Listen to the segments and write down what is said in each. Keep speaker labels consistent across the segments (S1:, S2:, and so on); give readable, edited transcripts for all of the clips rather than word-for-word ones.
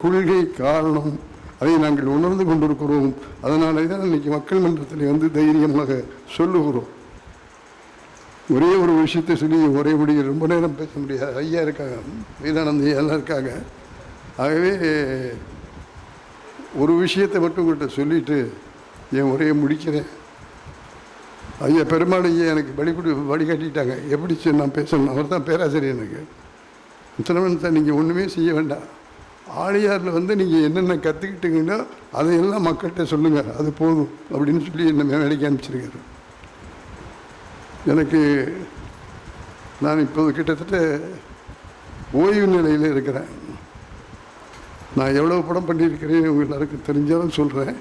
S1: கொள்கை காரணம் அதை நாங்கள் உணர்ந்து கொண்டிருக்கிறோம். அதனாலே தான் இன்னைக்கு மக்கள் மன்றத்தில் தைரியமாக சொல்லுகிறோம். ஒரே ஒரு விஷயத்தை சொல்லி ஒரே முடிய ரொம்ப நேரம் பேச முடியாது. ஐயா இருக்காங்க, வேதானந்த எல்லாம் இருக்காங்க. ஆகவே ஒரு விஷயத்தை மட்டும் உங்கள்கிட்ட சொல்லிவிட்டு என் உரையை முடிக்கிறேன். ஐயா பெருமாள் ஐயா எனக்கு வழிகாட்டிட்டாங்க எப்படி நான் பேசணும். அவர் தான் பேராசிரியர். எனக்கு முத்தரவன் சார் நீங்கள் ஒன்றுமே செய்ய வேண்டாம், ஆழியாரில் நீங்கள் என்னென்ன கற்றுக்கிட்டீங்கன்னா அதையெல்லாம் மக்கள்கிட்ட சொல்லுங்கள், அது போதும் அப்படின்னு சொல்லி என்னை வேலைக்கு அனுப்பிச்சிருக்காரு. எனக்கு நான் இப்போது கிட்டத்தட்ட ஓய்வு நிலையில் இருக்கிறேன். நான் எவ்வளோ படம் பண்ணியிருக்கிறேன் உங்கள் எல்லாருக்கும் தெரிஞ்சாலும் சொல்கிறேன்.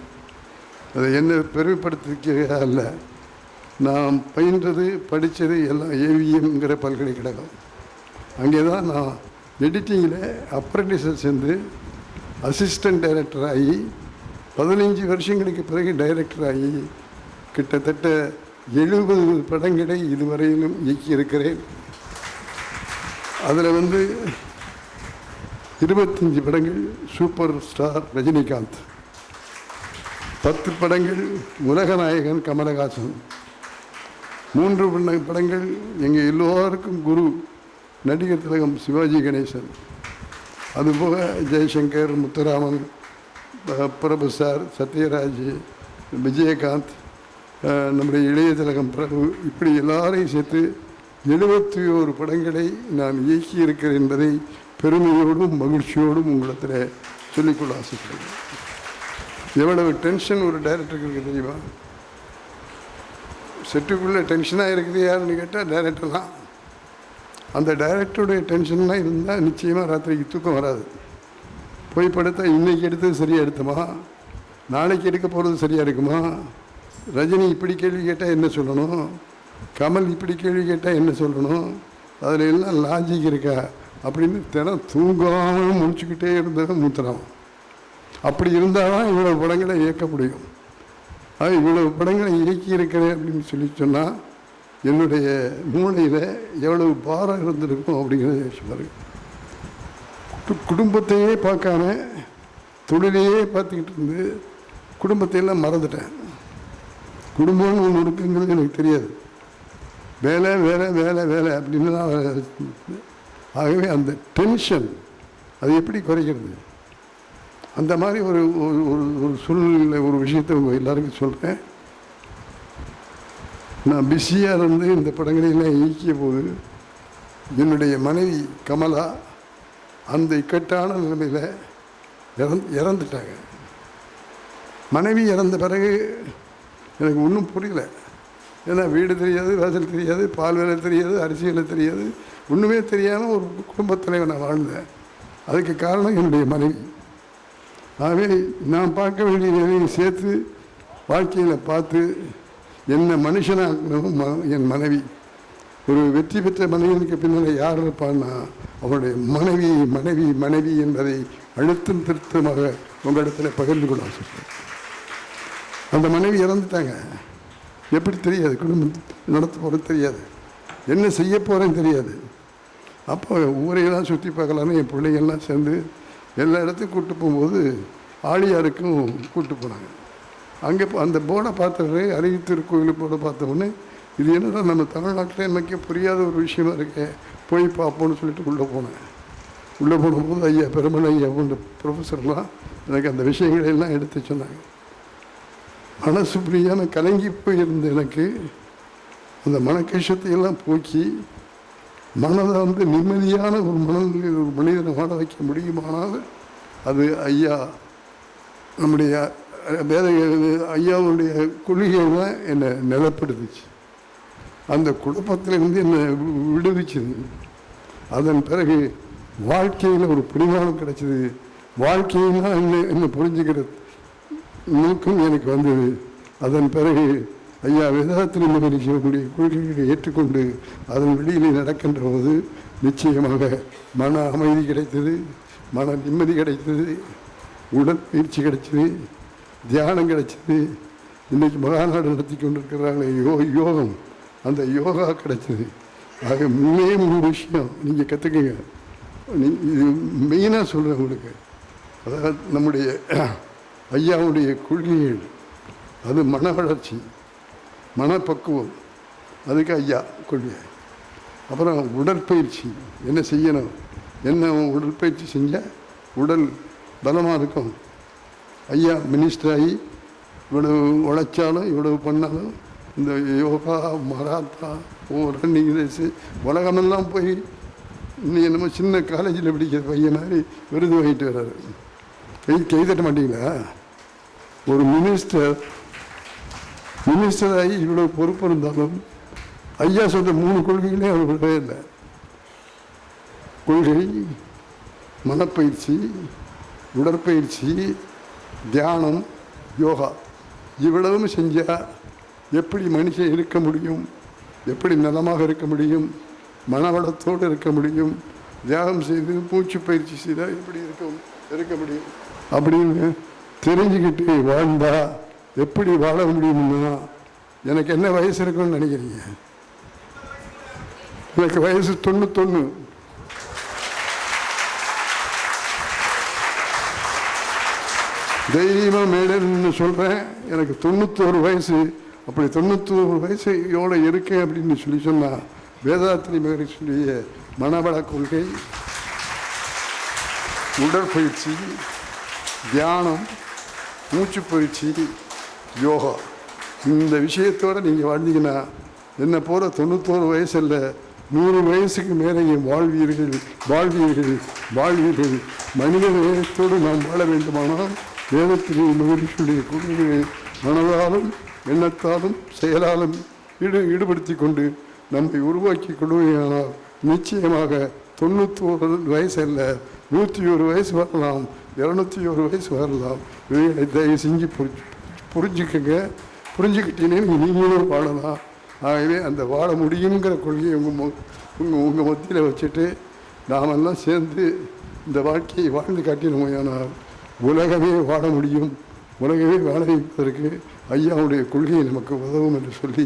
S1: அதை என்ன பெருமைப்படுத்திக்க அல்ல. நான் பயின்றது படித்தது எல்லாம் ஏவிஎம்ங்கிற பல்கலைக்கழகம். அங்கே தான் நான் எடிட்டிங்கில் அப்ரண்டிஸில் சேர்ந்து அசிஸ்டன்ட் டைரக்டர் ஆகி 15 வருஷங்களுக்கு பிறகு டைரக்டர் ஆகி கிட்டத்தட்ட 70 படங்களை இதுவரையிலும் இயக்கியிருக்கிறேன். அதில் 25 படங்கள் சூப்பர் ஸ்டார் ரஜினிகாந்த், 10 படங்கள் உலகநாயகன் கமலஹாசன், 3 படங்கள் எங்கள் எல்லோருக்கும் குரு நடிகர் திலகம் சிவாஜி கணேசன், அதுபோக ஜெய்சங்கர், முத்துராமன், பிரபு சார், சத்யராஜ், விஜயகாந்த், நம்முடைய இளைய திலகம் பிரபு, இப்படி எல்லாரையும் சேர்த்து 71 படங்களை நான் இயக்கியிருக்கிறேன் என்பதை பெருமையோடும் மகிழ்ச்சியோடும் உங்களிடத்தில் சொல்லிக்கொள்ள ஆசைப்படுகிறேன். எவ்வளவு டென்ஷன் ஒரு டைரக்டருக்கு இருக்குது தெரியுமா? செட்டுக்குள்ளே டென்ஷனாக இருக்குது யாருன்னு கேட்டால் டைரக்டர் தான். அந்த டைரக்டருடைய டென்ஷன்லாம் இருந்தால் நிச்சயமாக ராத்திரிக்கு தூக்கம் வராது. போய் படுத்தா இன்றைக்கி எடுத்தது சரியாக எடுத்தோமா, நாளைக்கு எடுக்க போகிறது சரியாக இருக்குமா, ரஜினி இப்படி கேள்வி கேட்டால் என்ன சொல்லணும், கமல் இப்படி கேள்வி கேட்டால் என்ன சொல்லணும், அதில் எல்லாம் லாஜிக் இருக்கா அப்படின்னு தினம் தூங்காமல் முடிச்சுக்கிட்டே இருந்தது மூத்தரம். அப்படி இருந்தால் தான் இவ்வளவு படங்களை இயக்க முடியும். அது இவ்வளவு படங்களை இயக்கி இருக்கிறேன் அப்படின்னு சொன்னால் என்னுடைய மூளையில் எவ்வளவு பாரம் இருந்திருக்கும் அப்படிங்கிறத சொல்லுவார். குடும்பத்தையே பார்க்காம தொழிலையே பார்த்துக்கிட்டு இருந்து குடும்பத்தையெல்லாம் மறந்துட்டேன். குடும்பம்னு ஒன்று இருக்குங்கிறது எனக்கு தெரியாது. வேலை வேலை வேலை வேலை அப்படின்னு தான். ஆகவே அந்த டென்ஷன் அது எப்படி குறைக்கிறது, அந்த மாதிரி ஒரு ஒரு சூழ்நிலை ஒரு விஷயத்தை உங்கள் எல்லாருக்கும் சொல்கிறேன். நான் பிஸியாக இருந்து இந்த படங்களெல்லாம் இயக்கிய போது என்னுடைய மனைவி கமலா அந்த இக்கட்டான நிலைமையில் இறந்துட்டாங்க. மனைவி இறந்த பிறகு எனக்கு ஒன்றும் புரியல. ஏன்னா வீடு தெரியாது, வாசல் தெரியாது, பால் வேலை தெரியாது, அரிசி வேலை தெரியாது, ஒன்றுமே தெரியாமல் ஒரு குடும்பத்தில் நான் வாழ்ந்தேன். அதுக்கு காரணம் என்னுடைய மனைவி. ஆகவே நான் பார்க்க வேண்டிய நிலையை சேர்த்து வாழ்க்கையில் பார்த்து என்ன மனுஷனாக என் மனைவி. ஒரு வெற்றி பெற்ற மனைவிக்கு பின்னால் யார் இருப்பான்னா அவருடைய மனைவி மனைவி மனைவி என்பதை அழுத்தம் திருத்தமாக உங்களிடத்தில் பகிர்ந்து கொள்ள ஆசைப்பட்டேன். அந்த மனைவி இறந்துட்டாங்க. எப்படி தெரியாது, குடும்பம் நடத்த போகிறது தெரியாது, என்ன செய்ய போகிறேன்னு தெரியாது. அப்போ ஊரையெல்லாம் சுற்றி பார்க்கலான்னு என் பிள்ளைங்கள்லாம் சேர்ந்து எல்லா இடத்துக்கும் கூப்பிட்டு போகும்போது ஆழியாருக்கும் கூப்பிட்டு போனாங்க. அங்கே அந்த போர்டை பார்த்தவரை அருகி திருக்கோயில் போர்டை பார்த்தோன்னே இது என்னடா நம்ம தமிழ்நாட்டில் எனக்கே புரியாத ஒரு விஷயமா இருக்கேன், போய் பார்ப்போன்னு சொல்லிட்டு உள்ளே போனேன். உள்ளே போகும்போது ஐயா பெருமன் ஐயா போன்ற ப்ரொஃபஸர்லாம் எனக்கு அந்த விஷயங்களை எல்லாம் எடுத்து சொன்னாங்க. மனசு புரியாம கலங்கி போயிருந்த எனக்கு அந்த மனக்கஷ்டத்தையெல்லாம் போக்கி மனதை நிம்மதியான ஒரு மனநிலையில் ஒரு மனிதனை வாழ வைக்க முடியுமானால் அது ஐயா நம்முடைய வேத ஐயாவுடைய கொள்கைகள் தான் என்னை நிலப்படுத்துச்சு. அந்த குழப்பத்திலிருந்து என்னை விடுவிச்சுது. அதன் பிறகு வாழ்க்கையில் ஒரு பிடிமானம் கிடைச்சிது. வாழ்க்கையெல்லாம் என்ன புரிஞ்சுக்கிற நோக்கம் எனக்கு வந்தது. அதன் பிறகு ஐயா வேதாத்திரி மகரிஷியுடைய கொள்கைகளை ஏற்றுக்கொண்டு அதன் வெளியில் நடக்கின்ற போது நிச்சயமாக மன அமைதி கிடைத்தது, மன நிம்மதி கிடைத்தது, உடற்பயிற்சி கிடைச்சிது, தியானம் கிடைச்சிது. இன்றைக்கி மகாநாடு நடத்தி கொண்டிருக்கிறாங்களே யோகம், அந்த யோகா கிடைச்சிது. ஆக 3 விஷயம் நீங்கள் கற்றுக்குங்க. இது மெயினாக சொல்கிறேன் உங்களுக்கு. அதாவது நம்முடைய ஐயாவுடைய கொள்கைகள், அது மன வளர்ச்சி, மனப்பக்குவம், அதுக்கு ஐயா கொள்கை. அப்புறம் உடற்பயிற்சி என்ன செய்யணும், என்ன உடற்பயிற்சி செஞ்சால் உடல் பலமாக இருக்கும். ஐயா மினிஸ்டர் ஆகி இவ்வளவு உழைச்சாலும் இவ்வளவு பண்ணாலும் இந்த யோகா, மராத்தா, ரன்னிங் ரேஸு உலகமெல்லாம் போய் இன்னைக்கு நம்ம சின்ன காலேஜில் படிக்கிற பையன் மாதிரி விருது வாங்கிட்டு வர்றாரு. கை தட்ட மாட்டீங்களா? ஒரு மினிஸ்டராகி இவ்வளோ பொறுப்பு இருந்தாலும் ஐயா சொல்ற 3 கொள்கைகளே அவர் விடவே இல்லை. கொள்கை, மனப்பயிற்சி, உடற்பயிற்சி, தியானம், யோகா, இவ்வளவும் செஞ்சால் எப்படி மனுஷன் இருக்க முடியும், எப்படி நலமாக இருக்க முடியும், மனவளத்தோடு இருக்க முடியும், தியாகம் செய்து மூச்சு பயிற்சி செய்தால் எப்படி இருக்க முடியும் அப்படின்னு தெரிஞ்சுக்கிட்டு வாழ்ந்தா எப்படி வாழ முடியும்னா, எனக்கு என்ன வயசு இருக்குன்னு நினைக்கிறீங்க? எனக்கு வயசு 91. தைரியமாக மேடன்னு சொல்கிறேன். எனக்கு 91 வயசு. அப்படி 91 வயசோட இருக்கேன் அப்படின்னு சொல்லி சொன்னால் வேதாத்திரி மகரிஷியுடைய மனவள கொள்கை, உடற்பயிற்சி, தியானம், மூச்சு பயிற்சி, யோகா, இந்த விஷயத்தோடு நீங்கள் வாழ்ந்தீங்கன்னா என்னை போல 91 வயசு இல்லை, 100 வயசுக்கு மேலே வாழ்வீர்கள். மனித நேயத்தோடு நாம் வாழ வேண்டுமானால் வேதத்திலே மகிழ்ச்சியுடைய கொள்கைகளை மனதாலும் எண்ணத்தாலும் செயலாலும் ஈடுபடுத்தி கொண்டு நம்மை உருவாக்கி கொள்வதானால் நிச்சயமாக 91 வயசு அல்ல, 101 வயசு வரலாம், 201 வயசு வரலாம். இவைகளை தயவு செஞ்சு புரிஞ்சுக்கிட்டீங்கன்னு நீங்களும் வாழலாம். ஆகவே அந்த வாழ முடியுங்கிற கொள்கையை உங்கள் மத்தியில் வச்சுட்டு நாமெல்லாம் சேர்ந்து இந்த வாழ்க்கையை வாழ்ந்து காட்டினோமையானால் உலகமே வாழ முடியும். உலகமே வாழ வைப்பதற்கு ஐயாவுடைய கொள்கையை நமக்கு உதவும் என்று சொல்லி,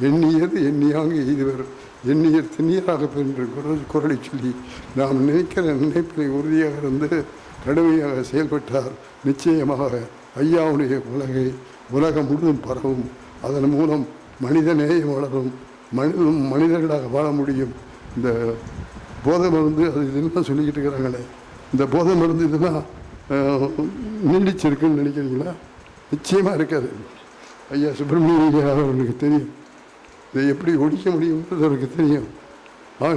S1: எண்ணியது எண்ணியாக எய்துவர், எண்ணியர் திண்ணியராக என்ற குரலை சொல்லி நாம் நினைக்கிற நினைப்பினை உறுதியாக இருந்து கடுமையாக செயல்பட்டால் நிச்சயமாக ஐயாவுடைய உலகம் முழுவதும் பரவும். அதன் மூலம் மனித நேயம் வளரும், மனிதர்களாக வாழ முடியும். இந்த போதை மருந்து அது இதெல்லாம் சொல்லிக்கிட்டு இருக்கிறாங்களே, இந்த போதை மருந்து இதெல்லாம் நீடிச்சிருக்குன்னு நினைக்கிறீங்களா? நிச்சயமாக இருக்காது. ஐயா சுப்பிரமணிய அவர்களுக்கு தெரியும் இதை எப்படி ஒழிக்க முடியுங்கிறது அவருக்கு தெரியும்.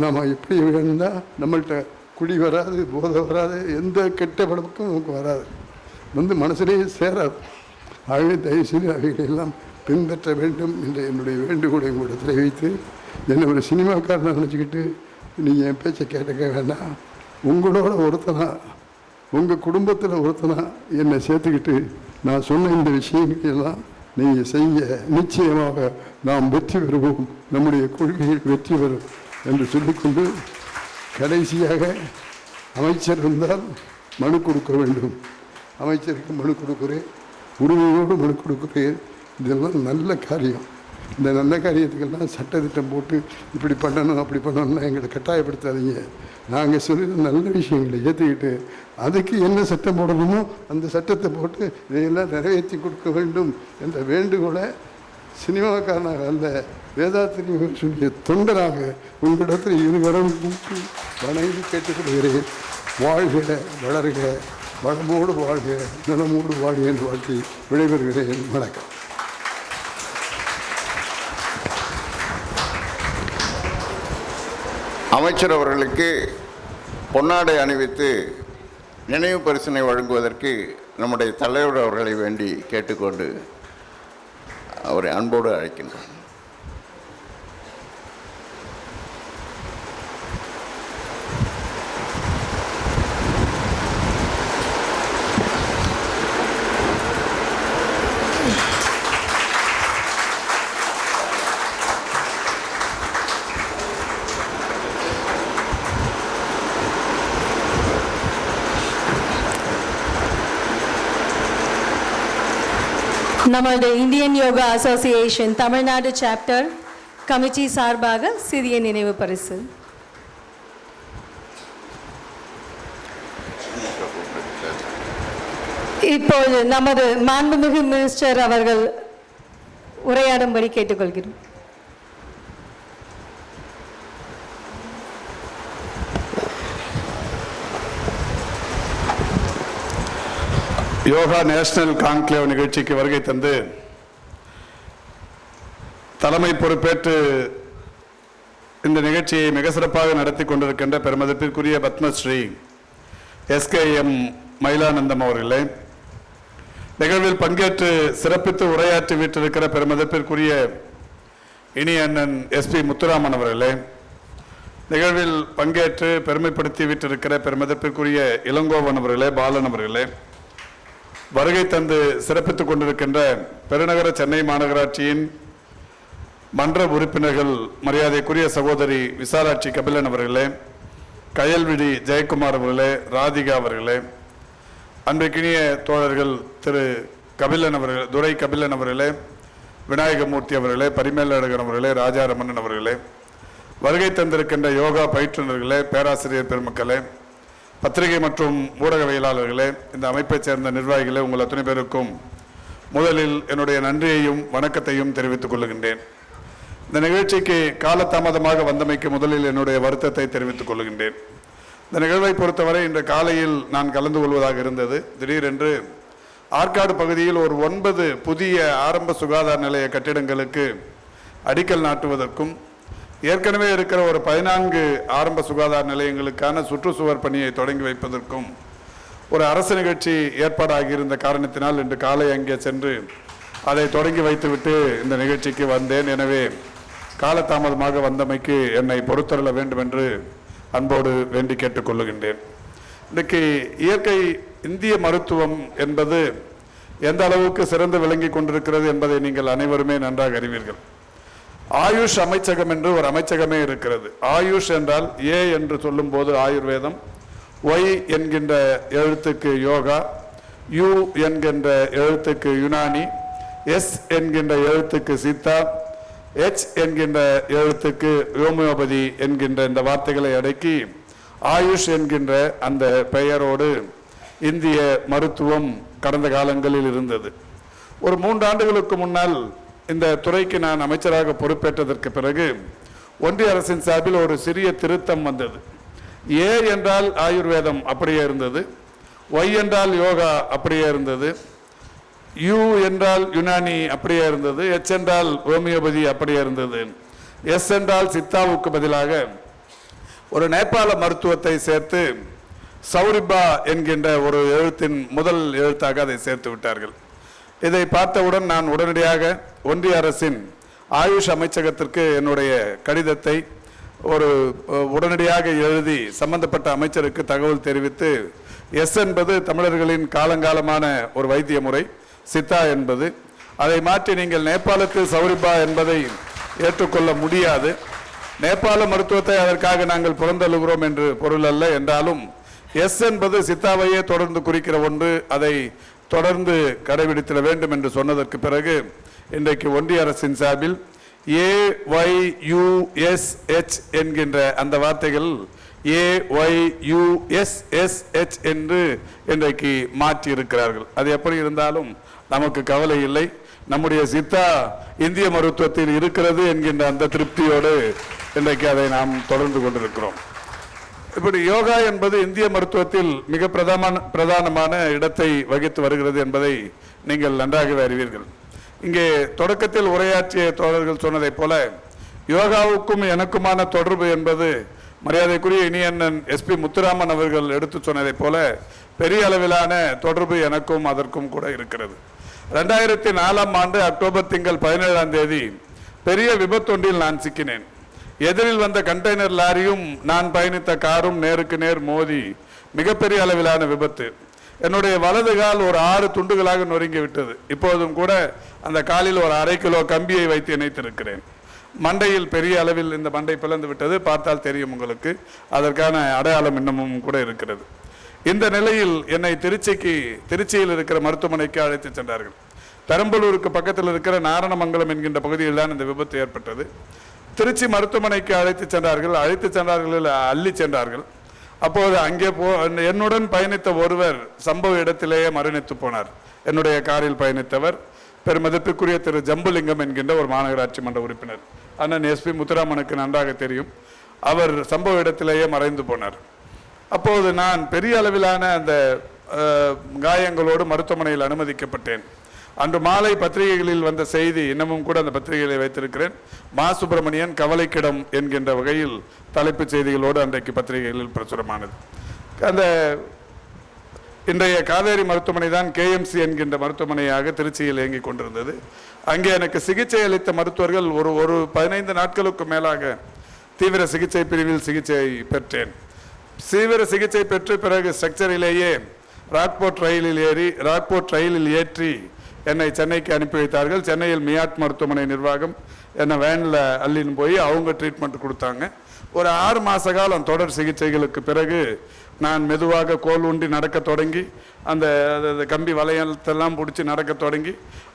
S1: நாம் எப்படி வேணும்னா நம்மள்கிட்ட குடி வராது, போதை வராது, எந்த கெட்ட பழக்கம் நமக்கு வராது, மனசுலேயே சேராது. ஆகவே தயவுசெய்து அவைகளெல்லாம் பின்பற்ற வேண்டும் என்ற என்னுடைய வேண்டுகோளை உங்களிடத்தில் வைத்து, என்னை ஒரு சினிமாக்காரனை நினச்சிக்கிட்டு நீங்கள் என் பேச்சை கேட்டுக்க வேண்டாம். உங்களோட ஒருத்தனா, உங்கள் குடும்பத்தில் ஒருத்தனா என்னை சேர்த்துக்கிட்டு நான் சொன்ன இந்த விஷயங்கள் எல்லாம் நீங்கள் செய்ய நிச்சயமாக நாம் வெற்றி பெறுவோம், நம்முடைய கொள்கையில் வெற்றி பெறும் என்று சொல்லிக்கொண்டு, கடைசியாக அமைச்சர் இருந்தால் மனு கொடுக்க வேண்டும். அமைச்சருக்கு மனு கொடுக்குறேன், உரிமையோடு மனு கொடுக்குறேன். இதெல்லாம் நல்ல காரியம். இந்த நல்ல காரியத்துக்கெல்லாம் சட்டத்திட்டம் போட்டு இப்படி பண்ணணும் அப்படி பண்ணணும்னா எங்களை கட்டாயப்படுத்தாதீங்க. நாங்கள் சொல்லி நல்ல விஷயங்களை ஏற்றுக்கிட்டு அதுக்கு என்ன சட்டம் போடணுமோ அந்த சட்டத்தை போட்டு இதையெல்லாம் நிறைவேற்றி கொடுக்க வேண்டும் என்ற வேண்டுகோளை சினிமாக்காரனாக அல்ல, வேதாத்திரி சொல்லிய தொண்டராக உங்களிடத்தில் இருவரும் கூட்டி வணங்கி கேட்டுக்கொள்கிறேன். வாழ்க, வளர்க, வளமோடு வாழ்க, நலமோடு வாழ்க என்று வாழ்த்தி விடைபெறுகிறேன். வணக்கம்.
S2: அமைச்சர் அவர்களுக்கு பொன்னாடை அணிவித்து நினைவு பரிசினை வழங்குவதற்கு நம்முடைய தலைவர் அவர்களை வேண்டி கேட்டுக்கொண்டு அவரை அன்போடு அழைக்கின்றோம்.
S3: நம்மளுடைய Indian yoga association Tamil Nadu chapter committee சார்பாக சிறிய நினைவு பரிசு. இப்போது நமது மாண்புமிகு மினிஸ்டர் அவர்கள் உரையாடும்படி கேட்டுக்கொள்கிறோம்.
S4: யோகா நேஷனல் கான்க்ளேவ் நிகழ்ச்சிக்கு வருகை தந்து தலைமை பொறுப்பேற்று இந்த நிகழ்ச்சியை மிக சிறப்பாக நடத்தி கொண்டிருக்கின்ற பெருமதிப்பிற்குரிய பத்மஸ்ரீ SKM மயிலானந்தம் அவர்களே, நிகழ்வில் பங்கேற்று சிறப்பித்து உரையாற்றி விட்டிருக்கிற பெருமதிப்பிற்குரிய இனிய அண்ணன் SP முத்துராமன் அவர்களே, நிகழ்வில் பங்கேற்று பெருமைப்படுத்தி விட்டிருக்கிற பெருமதிப்பிற்குரிய இளங்கோவன் அவர்களே, பாலன் அவர்களே, வருகை தந்து சிறப்பித்துக் கொண்டிருக்கின்ற பெருநகர சென்னை மாநகராட்சியின் மன்ற உறுப்பினர்கள் மரியாதைக்குரிய சகோதரி விசாலாட்சி கபிலன் அவர்களே, கயல்விழி ஜெயக்குமார் அவர்களே, ராதிகா அவர்களே, அன்றைக்கினிய தோழர்கள் திரு கபிலன் அவர்கள், துரை கபிலன் அவர்களே, விநாயகமூர்த்தி அவர்களே, பரிமேலழகன் அவர்களே, ராஜாரமணன் அவர்களே, வருகை தந்திருக்கின்ற யோகா பயிற்றுநர்களே, பேராசிரியர் பெருமக்களே, பத்திரிகை மற்றும் ஊடகவியலாளர்களே, இந்த அமைப்பைச் சேர்ந்த நிர்வாகிகளே, உங்கள் அத்தனை பேருக்கும் முதலில் என்னுடைய நன்றியையும் வணக்கத்தையும் தெரிவித்துக் கொள்கின்றேன். இந்த நிகழ்ச்சிக்கு காலதாமதமாக வந்தமைக்கு முதலில் என்னுடைய வருத்தத்தை தெரிவித்துக் கொள்கின்றேன். இந்த நிகழ்வை பொறுத்தவரை இன்று காலையில் நான் கலந்து கொள்வதாக இருந்தது. திடீரென்று ஆற்காடு பகுதியில் ஒரு 9 புதிய ஆரம்ப சுகாதார நிலைய கட்டிடங்களுக்கு அடிக்கல் நாட்டுவதற்கும் ஏற்கனவே இருக்கிற ஒரு 14 ஆரம்ப சுகாதார நிலையங்களுக்கான சுற்றுச்சுவர் பணியை தொடங்கி வைப்பதற்கும் ஒரு அரசு நிகழ்ச்சி ஏற்பாடாகியிருந்த காரணத்தினால் இன்று காலை அங்கே சென்று அதை தொடங்கி வைத்துவிட்டு இந்த நிகழ்ச்சிக்கு வந்தேன். எனவே காலதாமதமாக வந்தமைக்கு என்னை பொறுத்தருள வேண்டும் என்று அன்போடு வேண்டி கேட்டுக்கொள்ளுகின்றேன். இன்றைக்கு இயற்கை இந்திய மருத்துவம் என்பது எந்த அளவுக்கு சிறந்து விளங்கி கொண்டிருக்கிறது என்பதை நீங்கள் அனைவருமே நன்றாக அறிவீர்கள். ஆயுஷ் அமைச்சகம் என்று ஒரு அமைச்சகமே இருக்கிறது. ஆயுஷ் என்றால் ஏ என்று சொல்லும் போது ஆயுர்வேதம், ஒய் என்கின்ற எழுத்துக்கு யோகா, யூ என்கின்ற எழுத்துக்கு யுனானி, எஸ் என்கின்ற எழுத்துக்கு சித்தா, எச் என்கின்ற எழுத்துக்கு ஹோமியோபதி என்கின்ற இந்த வார்த்தைகளை அடக்கி ஆயுஷ் என்கின்ற அந்த பெயரோடு இந்திய மருத்துவம் கடந்த காலங்களில் இருந்தது. ஒரு 3 ஆண்டுகளுக்கு முன்னால் இந்த துறைக்கு நான் அமைச்சராக பொறுப்பேற்றதற்கு பிறகு ஒன்றிய அரசின் சார்பில் ஒரு சிறிய திருத்தம் வந்தது. ஏ என்றால் ஆயுர்வேதம் அப்படியே இருந்தது, ஒய் என்றால் யோகா அப்படியே இருந்தது, யூ என்றால் யுனானி அப்படியே இருந்தது, எச் என்றால் ஹோமியோபதி அப்படியே இருந்தது, எஸ் என்றால் சித்தாவுக்கு பதிலாக ஒரு நேபாள மருத்துவத்தை சேர்த்து சௌரிபா என்கின்ற ஒரு எழுத்தின் முதல் எழுத்தாக அதை சேர்த்து விட்டார்கள். இதை பார்த்தவுடன் நான் உடனடியாக ஒன்றிய அரசின் ஆயுஷ் அமைச்சகத்திற்கு என்னுடைய கடிதத்தை உடனடியாக எழுதி சம்பந்தப்பட்ட அமைச்சருக்கு தகவல் தெரிவித்து, எஸ் என்பது தமிழர்களின் காலங்காலமான ஒரு வைத்திய முறை, சித்தா என்பது, அதை மாற்றி நீங்கள் நேபாளத்தில் சௌரிபா என்பதை ஏற்றுக்கொள்ள முடியாது, நேபாள மருத்துவத்தை அதற்காக நாங்கள் புறந்தள்ளுகிறோம் என்று பொருள் அல்ல, என்றாலும் எஸ் என்பது சித்தாவையே தொடர்ந்து குறிக்கிற ஒன்று, அதை தொடர்ந்து கடைபிடித்திட வேண்டும் என்று சொன்னதற்கு பிறகு இன்றைக்கு ஒன்றிய அரசின் சார்பில் AYUSH என்கின்ற அந்த வார்த்தைகள் AYUSSH என்று இன்றைக்கு மாற்றி இருக்கிறார்கள். அது எப்படி இருந்தாலும் நமக்கு கவலை இல்லை. நம்முடைய சித்தா இந்திய மருத்துவத்தில் இருக்கிறது என்கின்ற அந்த திருப்தியோடு இன்றைக்கு அதை நாம் தொடர்ந்து கொண்டிருக்கிறோம். இப்படி யோகா என்பது இந்திய மருத்துவத்தில் மிக பிரதானமான இடத்தை வகித்து வருகிறது என்பதை நீங்கள் நன்றாகவே அறிவீர்கள். இங்கே தொடக்கத்தில் உரையாற்றிய தோழர்கள் சொன்னதைப் போல யோகாவுக்கும் எனக்குமான தொடர்பு என்பது மரியாதைக்குரிய இனியண்ணன் SP முத்துராமன் அவர்கள் எடுத்து சொன்னதைப் போல பெரிய அளவிலான தொடர்பு எனக்கும் அதற்கும் கூட இருக்கிறது. 2004ஆம் ஆண்டு அக்டோபர் திங்கள் 17ஆம் தேதி பெரிய விபத்தொன்றில் நான் சிக்கினேன். எதிரில் வந்த கண்டெய்னர் லாரியும் நான் பயணித்த காரும் நேருக்கு நேர் மோதி மிகப்பெரிய அளவிலான விபத்து. என்னுடைய வலது கால் ஒரு 6 துண்டுகளாக நொறுங்கி விட்டது. இப்போதும் கூட அந்த காலில் ஒரு 1/2 கிலோ கம்பியை வைத்து இணைத்திருக்கிறேன். மண்டையில் பெரிய அளவில் இந்த மண்டை பிளந்து விட்டது, பார்த்தால் தெரியும் உங்களுக்கு. அதற்கான அடையாளம் இன்னமும் கூட இருக்கிறது. இந்த நிலையில் என்னை திருச்சியில் இருக்கிற மருத்துவமனைக்கு அழைத்து சென்றார்கள். பெரம்பலூருக்கு பக்கத்தில் இருக்கிற நாரணமங்கலம் என்கின்ற பகுதியில் தான் இந்த விபத்து ஏற்பட்டது. திருச்சி மருத்துவமனைக்கு அழைத்து சென்றார்கள். அள்ளி சென்றார்கள். அப்போது அங்கே என்னுடன் பயணித்த ஒருவர் சம்பவ இடத்திலேயே மரணித்து போனார். என்னுடைய காரில் பயணித்தவர் பெருமதிப்பிற்குரிய திரு ஜம்புலிங்கம் என்கின்ற ஒரு மாநகராட்சி மன்ற உறுப்பினர். அண்ணன் எஸ்பி முத்துராமனுக்கு நன்றாக தெரியும். அவர் சம்பவ இடத்திலேயே மறைந்து போனார். அப்போது நான் பெரிய அளவிலான அந்த காயங்களோடு மருத்துவமனையில் அனுமதிக்கப்பட்டேன். அன்று மாலை பத்திரிகைகளில் வந்த செய்தி இன்னமும் கூட அந்த பத்திரிகைகளை வைத்திருக்கிறேன். மா சுப்பிரமணியன் கவலைக்கிடம் என்கின்ற வகையில் தலைப்புச் செய்திகளோடு அன்றைக்கு பத்திரிகைகளில் பிரசுரமானது. அந்த இன்றைய காவேரி மருத்துவமனை தான் KMC என்கின்ற மருத்துவமனையாக திருச்சியில் இயங்கிக் கொண்டிருந்தது. அங்கே எனக்கு சிகிச்சை அளித்த மருத்துவர்கள் ஒரு 15 நாட்களுக்கு மேலாக தீவிர சிகிச்சை பிரிவில் சிகிச்சை பெற்றேன். தீவிர சிகிச்சை பெற்று பிறகு ஸ்ட்ரக்சரிலேயே ராக்போர்ட் ரயிலில் ஏற்றி என்னை சென்னைக்கு அனுப்பி வைத்தார்கள். சென்னையில் மியாட் மருத்துவமனை நிர்வாகம் என்னை வேனில் அள்ளின்னு போய் அவங்க ட்ரீட்மெண்ட் கொடுத்தாங்க. ஒரு 6 மாத காலம் தொடர் சிகிச்சைகளுக்கு பிறகு நான் மெதுவாக கோல் ஊண்டி நடக்க தொடங்கி அந்த கம்பி வளையத்தெல்லாம் பிடிச்சி நடக்க தொடங்கி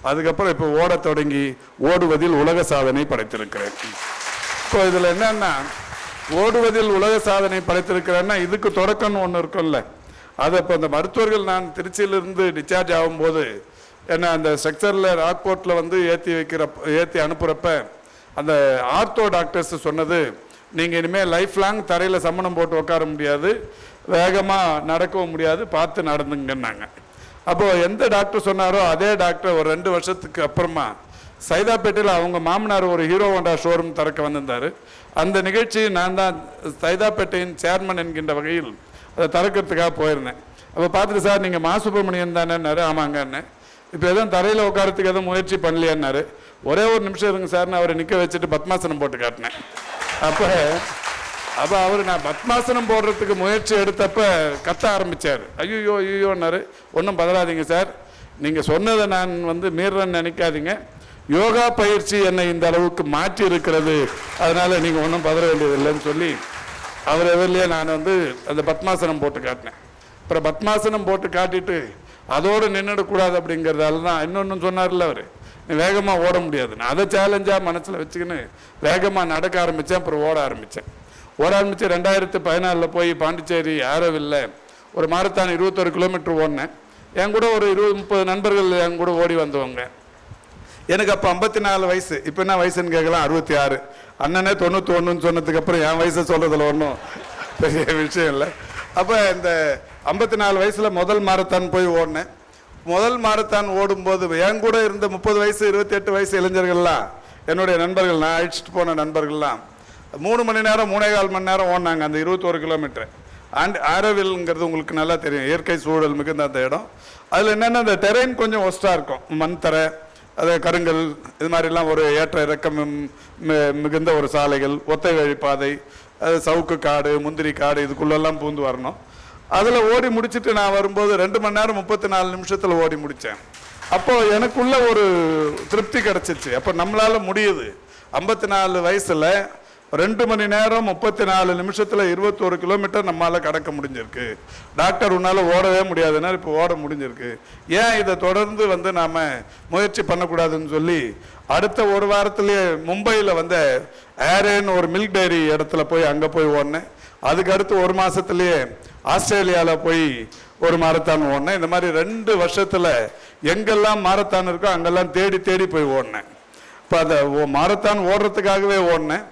S4: அதுக்கப்புறம் இப்போ ஓட தொடங்கி ஓடுவதில் உலக சாதனை படைத்திருக்கிறேன். இப்போ இதில் என்னன்னா ஓடுவதில் உலக சாதனை படைத்திருக்கிறேன்னா இதுக்கு தொடக்கம்னு ஒன்று இருக்கும்ல. அதை இப்போ இந்த மருத்துவர்கள் நான் திருச்சியிலிருந்து டிஸ்சார்ஜ் ஆகும்போது என்ன அந்த ஸ்ட்ரக்சரில் ராக்போர்ட்டில் வந்து ஏற்றி அனுப்புகிறப்ப அந்த ஆர்த்தோ டாக்டர்ஸ் சொன்னது, நீங்கள் இனிமேல் லைஃப் லாங் தரையில் சம்மணம் போட்டு உட்கார முடியாது, வேகமாக நடக்கவும் முடியாது, பார்த்து நடந்துங்கன்னாங்க. அப்போது எந்த டாக்டர் சொன்னாரோ அதே டாக்டர் ஒரு 2 வருஷத்துக்கு அப்புறமா சைதாப்பேட்டையில் அவங்க மாமனார் ஒரு ஹீரோ ஹோண்டா ஷோரூம் திறக்க வந்திருந்தார். அந்த நிகழ்ச்சி நான் தான் சைதாப்பேட்டையின் சேர்மன் என்கின்ற வகையில் அதை திறக்கிறதுக்காக போயிருந்தேன். அப்போ பார்த்துட்டு, சார் நீங்கள் மா சுப்பிரமணியன் தானேன்னாரு. ஆமாங்கன்னு. இப்போ எதுவும் தரையில் உட்காரத்துக்கு எதுவும் முயற்சி பண்ணலையான்னாரு. ஒரே ஒரு நிமிஷம் இருங்க சார்னு அவரை நிற்க வச்சுட்டு பத்மாசனம் போட்டு காட்டினேன். அப்போ அவர் நான் பத்மாசனம் போடுறதுக்கு முயற்சி எடுத்தப்ப கத்த ஆரம்பித்தார். ஐயோன்னாரு. ஒன்றும் பதறாதீங்க சார், நீங்கள் சொன்னதை நான் வந்து மீறன்னு நினைக்காதீங்க, யோகா பயிற்சி என்னை இந்த அளவுக்கு மாற்றி இருக்கிறது, அதனால் நீங்கள் ஒன்றும் பதற வேண்டியதில்லைன்னு சொல்லி அவர் எதிரிலேயே நான் வந்து அந்த பத்மாசனம் போட்டு காட்டினேன். அப்புறம் பத்மாசனம் போட்டு காட்டிட்டு அதோடு நின்றுடக்கூடாது அப்படிங்கிறதால தான் இன்னொன்று சொன்னார்ல அவர், நீ வேகமாக ஓட முடியாது. நான் அதை சேலஞ்சாக மனசில் வச்சுக்கின்னு வேகமாக நடக்க ஆரம்பித்தேன். அப்புறம் ஓட ஆரம்பித்து 2014 போய் பாண்டிச்சேரி ஆரோவில்ல ஒரு மாரத்தான் 21 கிலோமீட்டர் ஓடினேன். என் கூட ஒரு 20-30 நண்பர்கள் என் கூட ஓடி வந்தவங்க. எனக்கு அப்போ 54 வயசு. இப்போ என்ன வயசுன்னு கேட்கலாம், 66. அண்ணனே 91 சொன்னதுக்கு அப்புறம் என் வயசை சொல்கிறதுல ஒன்றும் பெரிய விஷயம் இல்லை. அப்போ இந்த 54 வயசில் முதல் மாரத்தான் போய் ஓடினேன். முதல் மாரத்தான் ஓடும்போது என் கூட இருந்த 30 வயசு 28 வயசு இளைஞர்கள்லாம், என்னுடைய நண்பர்கள், நான் அழைச்சிட்டு போன நண்பர்கள்லாம் 3 மணி நேரம் 3.25 மணி நேரம் ஓடினாங்க அந்த 21 கிலோமீட்டர். ஆரோவில்ங்கிறது உங்களுக்கு நல்லா தெரியும், இயற்கை சூழல் மிகுந்த அந்த இடம். அதில் என்னென்னா அந்த டெரெயின் கொஞ்சம் ஒஸ்ட்டாக இருக்கும், மண் தரை, அது கருங்கல், இது மாதிரிலாம் ஒரு ஏற்ற இறக்கம் மிகுந்த ஒரு சாலைகள், ஒத்தை வழிப்பாதை, அது சவுக்கு காடு, முந்திரி காடு, இதுக்குள்ளெல்லாம் பூந்து வரணும். அதில் ஓடி முடிச்சுட்டு நான் வரும்போது 2 மணி நேரம் 34 நிமிஷத்தில் ஓடி முடித்தேன். அப்போது எனக்குள்ள ஒரு திருப்தி கிடச்சிச்சு. அப்போ நம்மளால் முடியுது. 54 வயசில் 2 மணி நேரம் 34 நிமிஷத்தில் 21 கிலோமீட்டர் நம்மளால் கடக்க முடிஞ்சிருக்கு. டாக்டர் உன்னால் ஓடவே முடியாதுன்னா இப்போ ஓட முடிஞ்சிருக்கு. ஏன் இதை தொடர்ந்து வந்து நாம் முயற்சி பண்ணக்கூடாதுன்னு சொல்லி அடுத்த ஒரு வாரத்திலேயே மும்பையில் வந்து ஏரேன்னு ஒரு மில்க் டைரி இடத்துல போய் அங்கே போய் ஓடினேன். அதுக்கு அடுத்து 1 மாதத்துலேயே ஆஸ்திரேலியாவில் போய் ஒரு மாரத்தான் ஓடினேன். இந்த மாதிரி 2 வருஷத்தில் எங்கெல்லாம் மாரத்தான் இருக்கோ அங்கெல்லாம் தேடி தேடி போய் ஓடினேன். இப்போ அந்த மாரத்தான் ஓடுறதுக்காகவே ஓடினேன்.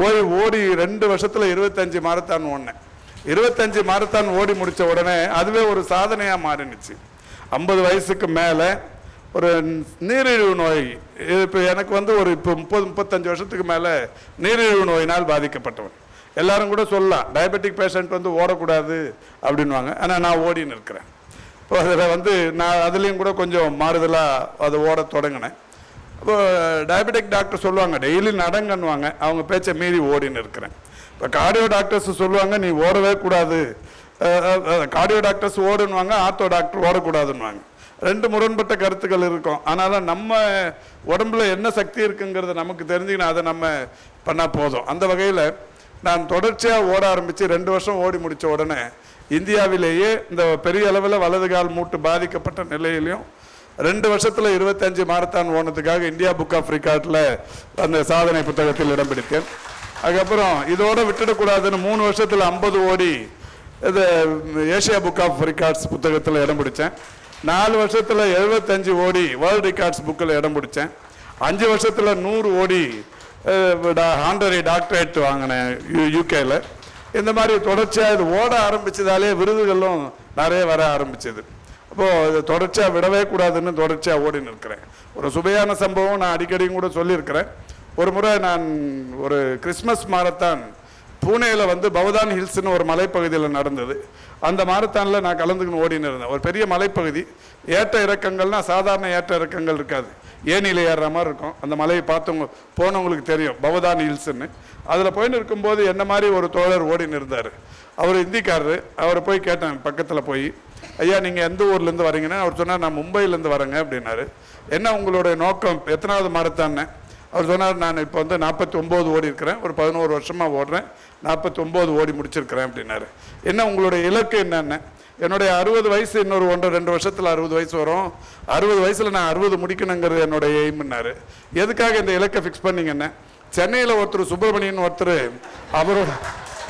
S4: போய் ஓடி 2 வருஷத்தில் 25 மாரத்தான் ஓடினேன். 25 மாரத்தான் ஓடி முடித்த உடனே அதுவே ஒரு சாதனையாக மாறினுச்சு. 50 வயசுக்கு மேலே ஒரு நீரிழிவு நோய், இப்போ எனக்கு வந்து ஒரு இப்போ 30-35 வருஷத்துக்கு மேலே நீரிழிவு நோயினால் பாதிக்கப்பட்டவன். எல்லாரும் கூட சொல்லலாம் டயபெட்டிக் பேஷண்ட் வந்து ஓடக்கூடாது அப்படின்வாங்க. ஆனால் நான் ஓடின்னு இருக்கிறேன். இப்போ அதில் வந்து நான் அதுலேயும் கூட கொஞ்சம் மாறுதலாக அதை ஓட தொடங்கினேன். இப்போ டயபெட்டிக் டாக்டர் சொல்லுவாங்க டெய்லி நடங்கன்னுவாங்க, அவங்க பேச்சை மீறி ஓடின்னு இருக்கிறேன். இப்போ கார்டியோ டாக்டர்ஸ் சொல்லுவாங்க நீ ஓடவே கூடாது, கார்டியோ டாக்டர்ஸ் ஓடுன்னுவாங்க, ஆர்த்தோ டாக்டர் ஓடக்கூடாதுன்னுவாங்க. 2 முரண்பட்ட கருத்துக்கள் இருக்கும். ஆனாலும் நம்ம உடம்புல என்ன சக்தி இருக்குங்கிறத நமக்கு தெரிஞ்சுக்கினா அதை நம்ம பண்ணால் போதும். அந்த வகையில் நான் தொடர்ச்சியாக ஓட ஆரம்பித்து 2 வருஷம் ஓடி முடித்த உடனே இந்தியாவிலேயே இந்த பெரிய அளவில் வலது கால் மூட்டு பாதிக்கப்பட்ட நிலையிலையும் 2 வருஷத்தில் 25 மாரத்தான் ஓடுனதுக்காக இந்தியா புக் ஆஃப் ரெக்கார்டில் அந்த சாதனை புத்தகத்தில் இடம் பிடித்தேன். அதுக்கப்புறம் இதோடு விட்டுடக்கூடாதுன்னு 3 வருஷத்தில் 50 ஓடி இது ஏஷியா புக் ஆஃப் ரெக்கார்ட்ஸ் புத்தகத்தில் இடம் பிடிச்சேன். 4 வருஷத்தில் 75 ஓடி வேர்ல்டு ரெக்கார்ட்ஸ் புக்கில் இடம் பிடிச்சேன். 5 வருஷத்தில் 100 ஓடி ஹானரரி டாக்டரேட் வாங்கினேன் யூகேல. இந்த மாதிரி தொடர்ச்சியாக இது ஓட ஆரம்பிச்சதாலே விருதுகளும் நிறைய வர ஆரம்பிச்சது. அப்போது இது தொடர்ச்சியாக விடவே கூடாதுன்னு தொடர்ச்சியாக ஓடின்னு இருக்கிறேன். ஒரு சுவையான சம்பவம் நான் அடிக்கடியும் கூட சொல்லியிருக்கிறேன். ஒரு முறை நான் ஒரு கிறிஸ்மஸ் மாரத்தான் பூனேயில் வந்து பவதான் ஹில்ஸ்னு ஒரு மலைப்பகுதியில் நடந்தது. அந்த மாரத்தானில் நான் கலந்துக்கின்னு ஓடின்னு இருந்தேன். ஒரு பெரிய மலைப்பகுதி, ஏற்ற இறக்கங்கள்னால் சாதாரண ஏற்ற இறக்கங்கள் இருக்காது, ஏனியில் ஏறுற மாதிரி இருக்கும். அந்த மலையை பார்த்தவங்க போனவங்களுக்கு தெரியும் பவதான் ஹில்ஸ்ன்னு. அதில் போயின்னு இருக்கும்போது என்ன மாதிரி ஒரு தோழர் ஓடின்னு இருந்தார். அவர் இந்திக்காரரு. அவரை போய் கேட்டேன் பக்கத்தில் போய், ஐயா நீங்கள் எந்த ஊர்லேருந்து வரீங்கன்னா அவர் சொன்னார், நான் மும்பையிலேருந்து வரேங்க அப்படின்னாரு. என்ன உங்களுடைய நோக்கம், எத்தனாவது மாரத்தான்னு? அவர் சொன்னார், நான் இப்போ வந்து 49 ஓடி இருக்கிறேன், ஒரு 11 வருஷமாக ஓடுறேன், 49 ஓடி முடிச்சிருக்கிறேன் அப்படின்னாரு. என்ன உங்களுடைய இலக்கு என்னென்ன? என்னுடைய 60 வயசு இன்னொரு 1-2 வருஷத்தில் 60 வயசு வரும், 60 வயசில் நான் 60 முடிக்கணுங்கிறது என்னுடைய எய்ம்னாரு. எதுக்காக இந்த இலக்கை ஃபிக்ஸ் பண்ணிங்கன்னு? சென்னையில் ஒருத்தர் சுப்பிரமணியன் ஒருத்தர்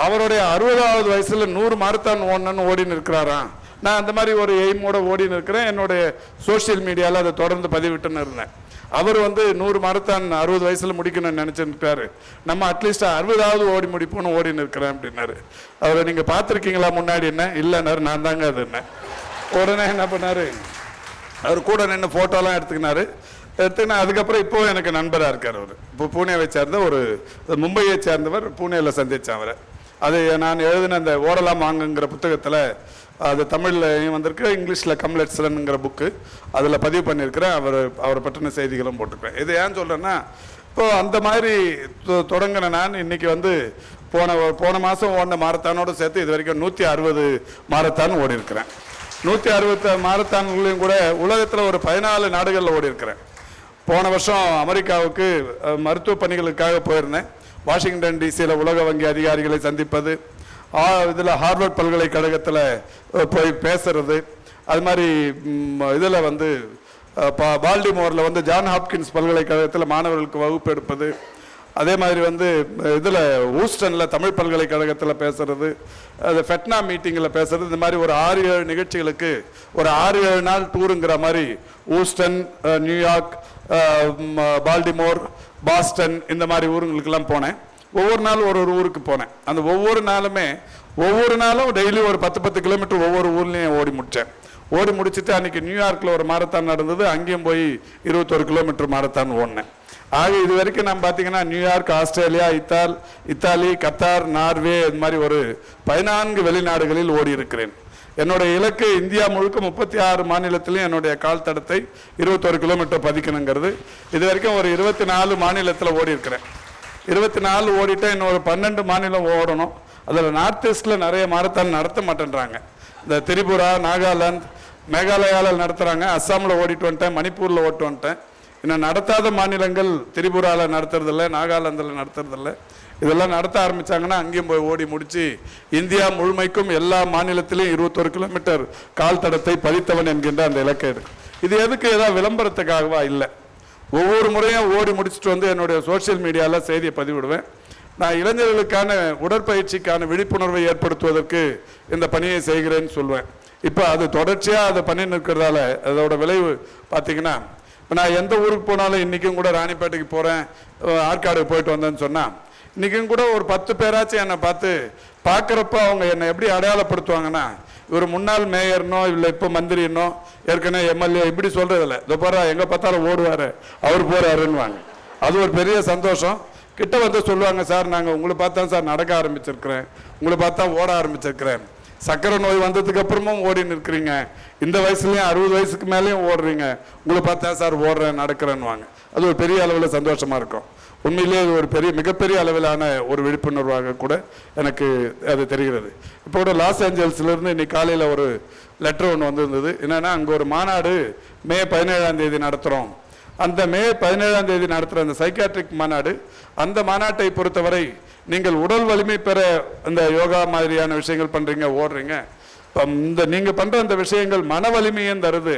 S4: அவருடைய 60வது வயசில் 100 மாரத்தான் ஓடணுன்னு ஓடின்னு இருக்கிறாராம். நான் அந்த மாதிரி ஒரு எய்மோட ஓடின்னு இருக்கிறேன். என்னுடைய சோஷியல் மீடியாவில் அதை தொடர்ந்து பதிவிட்டுன்னு இருந்தேன். அவர் வந்து 100 மாரத்தான் 60 வயசில் முடிக்கணும்னு நினச்சிருக்காரு. நம்ம அட்லீஸ்ட் 60வது ஓடி முடிப்போன்னு ஓடின்னு இருக்கிறேன் அப்படின்னாரு. அவரை நீங்கள் பார்த்துருக்கீங்களா முன்னாடி? என்ன இல்லைன்னாரு. நான் தாங்க அது என்ன. உடனே என்ன பண்ணார், அவர் கூட நின்று ஃபோட்டோலாம் எடுத்துக்கினாரு. அதுக்கப்புறம் இப்போ எனக்கு நண்பராக இருக்கார். அவர் இப்போ பூனேவை சேர்ந்த ஒரு மும்பையை சேர்ந்தவர். பூனேவில் சந்தித்தேன் அவரை. அது நான் எழுதின அந்த ஓடலாம் வாங்குங்கிற புத்தகத்தில், அது தமிழ்லையும் வந்திருக்கு, இங்கிலீஷில் கம்லெட்ஸ்லன்னுங்கிற புக்கு அதில் பதிவு பண்ணியிருக்கிறேன். அவரை பற்றின செய்திகளும் போட்டிருக்கிறேன். இது ஏன் சொல்கிறேன்னா, இப்போது அந்த மாதிரி தொடங்கின நான் இன்னைக்கு வந்து போன மாதம் ஓடின மாரத்தானோடு சேர்த்து இது வரைக்கும் 160 மாரத்தான் ஓடி இருக்கிறேன். 160 மாரத்தான்களையும் கூட உலகத்தில் ஒரு 14 நாடுகளில் ஓடி இருக்கிறேன். போன வருஷம் அமெரிக்காவுக்கு மருத்துவ பணிகளுக்காக போயிருந்தேன். வாஷிங்டன் டிசியில் உலக வங்கி அதிகாரிகளை சந்திப்பது, இதில் ஹார்வர்ட் பல்கலைக்கழகத்தில் போய் பேசுறது, அது மாதிரி இதில் வந்து பால்டிமோரில் வந்து ஜான் ஹாப்கின்ஸ் பல்கலைக்கழகத்தில் மாணவர்களுக்கு வகுப்பு எடுப்பது, அதே மாதிரி வந்து இதில் ஹூஸ்டனில் தமிழ் பல்கலைக்கழகத்தில் பேசுறது, அது ஃபெட்னா மீட்டிங்கில் பேசுறது. இந்த மாதிரி ஒரு 6-7 நிகழ்ச்சிகளுக்கு ஒரு 6-7 நாள் டூருங்கிற மாதிரி ஹூஸ்டன், நியூயார்க், பால்டிமோர், பாஸ்டன், இந்த மாதிரி ஊருங்களுக்கெல்லாம் போனேன். ஒவ்வொரு நாளும் ஒரு ஊருக்கு போனேன். அந்த ஒவ்வொரு நாளும் டெய்லி ஒரு 10 கிலோமீட்டர் ஒவ்வொரு ஊர்லேயும் ஓடி முடித்தேன். ஓடி முடிச்சுட்டு அன்றைக்கி நியூயார்க்கில் ஒரு மாரத்தான் நடந்தது, அங்கேயும் போய் 21 கிலோமீட்டர் மாரத்தான் ஓடினேன். ஆக இது வரைக்கும் நான் பார்த்தீங்கன்னா New York, Australia, Italy, Qatar, Norway, இது மாதிரி ஒரு 14 வெளிநாடுகளில் ஓடி இருக்கிறேன். என்னுடைய இலக்கு இந்தியா முழுக்க 36 மாநிலத்திலையும் என்னுடைய கால் தடத்தை 21 கிலோமீட்டர் பதிக்கணுங்கிறது. இது வரைக்கும் ஒரு 24 மாநிலத்தில் ஓடி இருக்கிறேன். 24 ஓடிட்டேன். இன்னொரு 12 மாநிலம் ஓடணும். அதில் நார்த் ஈஸ்டில் நிறைய மாரத்தான் நடத்த மாட்டேன்றாங்க. இந்த திரிபுரா, நாகாலாந்து, மேகாலயாவில் நடத்துகிறாங்க. அஸ்ஸாமில் ஓடிட்டு வந்துட்டேன், மணிப்பூரில் ஓட்டு வந்துட்டேன். இன்னும் நடத்தாத மாநிலங்கள் திரிபுராவில் நடத்துறதில்ல, நாகாலாந்தில் நடத்துறதில்ல. இதெல்லாம் நடத்த ஆரம்பித்தாங்கன்னா அங்கேயும் போய் ஓடி முடித்து இந்தியா முழுமைக்கும் எல்லா மாநிலத்திலையும் 21 கிலோமீட்டர் கால் தடத்தை பதித்தவன் என்கின்ற அந்த இலக்கை இருக்கு. இது எதுக்கு, ஏதாவது விளம்பரத்துக்காகவா? இல்லை. ஒவ்வொரு முறையும் ஓடி முடிச்சுட்டு வந்து என்னுடைய சோஷியல் மீடியாவில் செய்தியை பதிவிடுவேன். நான் இளைஞர்களுக்கான உடற்பயிற்சிக்கான விழிப்புணர்வை ஏற்படுத்துவதற்கு இந்த பணியை செய்கிறேன்னு சொல்லுவேன். இப்போ அது தொடர்ச்சியாக அதை பண்ணி நிற்கிறதால அதோட விளைவு பார்த்தீங்கன்னா, இப்போ நான் எந்த ஊருக்கு போனாலும் இன்றைக்கும் கூட ராணிப்பேட்டைக்கு போகிறேன், ஆற்காடுக்கு போயிட்டு வந்தேன்னு சொன்னால் இன்றைக்கும் கூட ஒரு 10 பேராச்சும் என்னை பார்க்குறப்ப அவங்க என்னை எப்படி அடையாளப்படுத்துவாங்கன்னா, இவர் முன்னாள் மேயர்னோ இல்லை இப்போ மந்திரினோ ஏற்கனவே எம்எல்ஏ இப்படி சொல்கிறதில்ல, இதோ போகிறா எங்கே பார்த்தாலும் ஓடுவார், அவர் போகிறாருன்னுவாங்க. அது ஒரு பெரிய சந்தோஷம். கிட்ட வந்து சொல்லுவாங்க, சார் நாங்கள் உங்களை பார்த்தா சார் நடக்க ஆரம்பிச்சிருக்கிறேன், உங்களை பார்த்தா ஓட ஆரம்பிச்சிருக்கிறேன், சக்கரை நோய் வந்ததுக்கு அப்புறமும் ஓடி நிற்கிறீங்க, இந்த வயசுலேயும் 60 வயசுக்கு மேலேயும் ஓடுறீங்க, உங்களை பார்த்தா சார் ஓடுறேன் நடக்கிறேன்னுவாங்க. அது ஒரு பெரிய அளவில் சந்தோஷமாக இருக்கும். உண்மையிலேயே அது ஒரு மிகப்பெரிய அளவிலான ஒரு விழிப்புணர்வாக கூட எனக்கு அது தெரிகிறது. இப்போ கூட லாஸ் ஏஞ்சல்ஸ்லேருந்து இன்னைக்கு காலையில் ஒரு லெட்டர் ஒன்று வந்திருந்தது. என்னென்னா, அங்கே ஒரு மாநாடு மே 17ஆம் தேதி நடத்துகிறோம். அந்த மே 17ஆம் தேதி நடத்துகிற அந்த சைக்காட்ரிக் மாநாடு, அந்த மாநாட்டை பொறுத்தவரை நீங்கள் உடல் வலிமை பெற இந்த யோகா மாதிரியான விஷயங்கள் பண்ணுறீங்க, ஓடுறீங்க. இந்த நீங்கள் பண்ணுற அந்த விஷயங்கள் மன வலிமையும் தருது.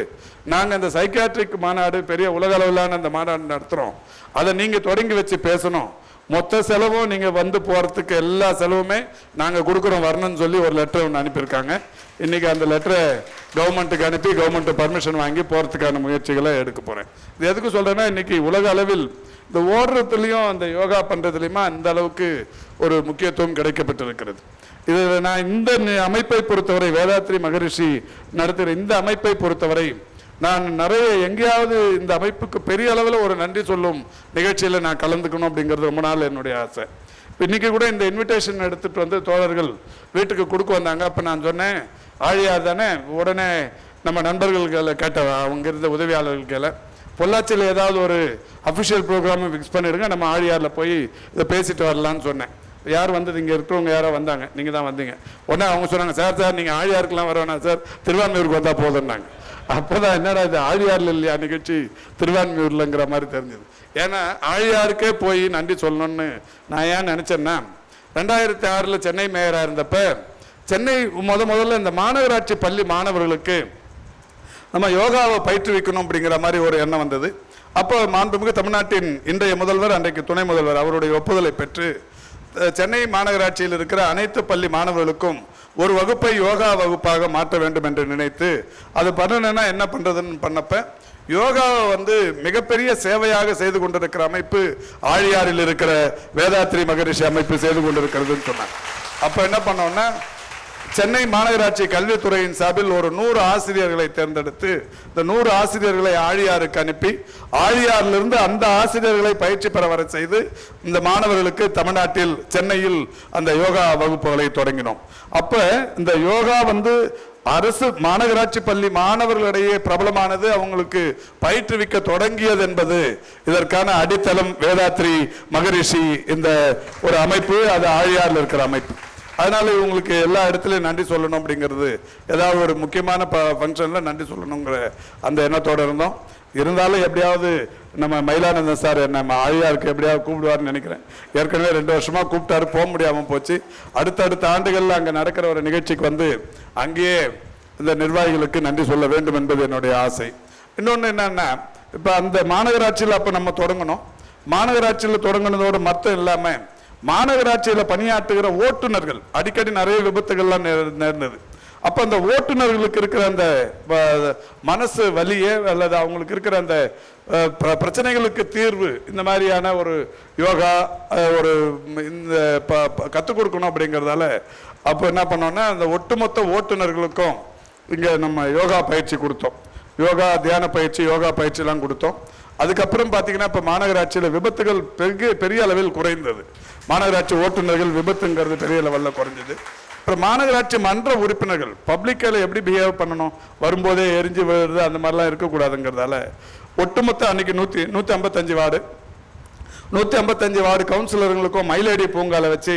S4: நாங்கள் இந்த சைக்காட்ரிக் மாநாடு பெரிய உலக அளவிலான அந்த மாநாடு நடத்துகிறோம், அதை நீங்கள் தொடங்கி வச்சு பேசணும். மொத்த செலவும் நீங்கள் வந்து போகிறதுக்கு எல்லா செலவுமே நாங்கள் கொடுக்குறோம் வரணும்னு சொல்லி ஒரு லெட்டர் ஒன்று அனுப்பியிருக்காங்க. இன்றைக்கி அந்த லெட்டரை கவர்மெண்ட்டுக்கு அனுப்பி கவர்மெண்ட்டு பர்மிஷன் வாங்கி போகிறதுக்கான முயற்சிகளை எடுக்க போகிறேன். இது எதுக்கு சொல்கிறேன்னா, இன்றைக்கி உலக அளவில் இந்த ஓடுறதுலையும் அந்த யோகா பண்ணுறதுலையுமா அந்த அளவுக்கு ஒரு முக்கியத்துவம் கிடைக்கப்பட்டிருக்கிறது. இது நான் இந்த அமைப்பை பொறுத்தவரை, வேதாத்ரி மகரிஷி நடத்துகிற இந்த அமைப்பை பொறுத்தவரை நான் நிறைய எங்கேயாவது இந்த அமைப்புக்கு பெரிய அளவில் ஒரு நன்றி சொல்லும் நிகழ்ச்சியில் நான் கலந்துக்கணும் அப்படிங்கிறது ரொம்ப நாள் என்னுடைய ஆசை. இப்போ இன்றைக்கி கூட இந்த இன்விடேஷன் எடுத்துகிட்டு வந்து தோழர்கள் வீட்டுக்கு கொடுக்க வந்தாங்க. அப்போ நான் சொன்னேன், ஆழியார் தானே, உடனே நம்ம நண்பர்கள் கேட்ட அவங்க இருந்த உதவியாளர்கள் பொள்ளாச்சியில் ஏதாவது ஒரு அஃபிஷியல் ப்ரோக்ராமை ஃபிக்ஸ் பண்ணிடுங்க, நம்ம ஆழியாரில் போய் இதை பேசிட்டு வரலான்னு சொன்னேன். யார் வந்தது, இங்கே இருக்கிறவங்க யாரோ வந்தாங்க, நீங்கள் தான் வந்தீங்க. உடனே அவங்க சொன்னாங்க, சார் நீங்கள் ஆழியாருக்கெல்லாம் வரவேணா சார், திருவான்மையூருக்கு வந்தால் போதுன்னாங்க. அப்போ தான் என்னடா இது ஆழியாரில் இல்லையா நிகழ்ச்சி, திருவான்மையூர்லங்கிற மாதிரி தெரிஞ்சது. ஏன்னா ஆழியாருக்கே போய் நன்றி சொல்லணும்னு நான் ஏன் நினச்சேன்னா, 2006 சென்னை மேயராக இருந்தப்ப சென்னை முதல்ல இந்த மாநகராட்சி பள்ளி மாணவர்களுக்கு நம்ம யோகாவை பயிற்றுவிக்கணும் அப்படிங்கிற மாதிரி ஒரு எண்ணம் வந்தது. அப்போ மாண்புமிகு தமிழ்நாட்டின் இன்றைய முதல்வர், அன்றைக்கு துணை முதல்வர் அவருடைய ஒப்புதலை பெற்று சென்னை மாநகராட்சியில் இருக்கிற அனைத்து பள்ளி மாணவர்களுக்கும் ஒரு வகுப்பை யோகா வகுப்பாக மாற்ற வேண்டும் என்று நினைத்து அது பண்ணணும்னா என்ன பண்ணுறதுன்னு பண்ணப்ப, யோகாவை வந்து மிகப்பெரிய சேவையாக செய்து கொண்டிருக்கிற அமைப்பு ஆழியாரில் இருக்கிற வேதாத்ரி மகரிஷி அமைப்பு செய்து கொண்டிருக்கிறதுன்னு சொன்னாங்க. அப்போ என்ன பண்ணோம்னா, சென்னை மாநகராட்சி கல்வித்துறையின் சார்பில் ஒரு 100 ஆசிரியர்களை தேர்ந்தெடுத்து இந்த 100 ஆசிரியர்களை ஆழியாருக்கு அனுப்பி ஆழியாரிலிருந்து அந்த ஆசிரியர்களை பயிற்சி பெற வர செய்து இந்த மாணவர்களுக்கு தமிழ்நாட்டில் சென்னையில் அந்த யோகா வகுப்புகளை தொடங்கினோம். அப்ப இந்த யோகா வந்து அரசு மாநகராட்சி பள்ளி மாணவர்களிடையே பிரபலமானது, அவங்களுக்கு பயிற்றுவிக்க தொடங்கியது என்பது இதற்கான அடித்தளம் வேதாத்ரி மகரிஷி இந்த ஒரு அமைப்பு, அது ஆழியாரில் இருக்கிற அமைப்பு. அதனால இவங்களுக்கு எல்லா இடத்துலையும் நன்றி சொல்லணும் அப்படிங்கிறது, ஏதாவது ஒரு முக்கியமான ஃபங்க்ஷனில் நன்றி சொல்லணுங்கிற அந்த எண்ணத்தோடு இருந்தோம். இருந்தாலும் எப்படியாவது நம்ம மயிலானந்தன் சார் நம்ம ஆழியாருக்கு எப்படியாவது கூப்பிடுவார்னு நினைக்கிறேன். ஏற்கனவே 2 வருஷமாக கூப்பிட்டாரு, போக முடியாமல் போச்சு. அடுத்தடுத்த ஆண்டுகளில் அங்கே நடக்கிற ஒரு நிகழ்ச்சிக்கு வந்து அங்கேயே இந்த நிர்வாகிகளுக்கு நன்றி சொல்ல வேண்டும் என்பது என்னுடைய ஆசை. இன்னொன்று என்னன்னா, இப்போ அந்த மாநகராட்சியில் அப்போ நம்ம தொடங்கணும். மாநகராட்சியில் தொடங்கினதோடு மட்டும் இல்லாமல் மாநகராட்சியில் பணியாற்றுகிற ஓட்டுநர்கள் அடிக்கடி நிறைய விபத்துகள்லாம் நேர்ந்தது. அப்போ அந்த ஓட்டுநர்களுக்கு இருக்கிற அந்த மனசு வலியே அல்லது அவங்களுக்கு இருக்கிற அந்த பிரச்சனைகளுக்கு தீர்வு இந்த மாதிரியான ஒரு யோகா ஒரு இந்த கற்றுக் கொடுக்கணும் அப்படிங்கிறதால அப்போ என்ன பண்ணோம்னா, அந்த ஒட்டுமொத்த ஓட்டுநர்களுக்கும் இங்கே நம்ம யோகா பயிற்சி கொடுத்தோம். யோகா தியான பயிற்சி, யோகா பயிற்சிலாம் கொடுத்தோம். அதுக்கப்புறம் பார்த்தீங்கன்னா இப்போ மாநகராட்சியில் விபத்துகள் பெரிய அளவில் குறைந்தது. மாநகராட்சி ஓட்டுநர்கள் விபத்துங்கிறது பெரிய லெவலில் குறைஞ்சது. அப்புறம் மாநகராட்சி மன்ற உறுப்பினர்கள் பப்ளிக்கில் எப்படி பிஹேவ் பண்ணணும், வரும்போதே எரிஞ்சு விழுறது அந்த மாதிரிலாம் இருக்கக்கூடாதுங்கிறதால ஒட்டுமொத்த அன்னைக்கு 155 வார்டு 155 வார்டு கவுன்சிலர்களுக்கும் மயிலேடி பூங்கால வச்சு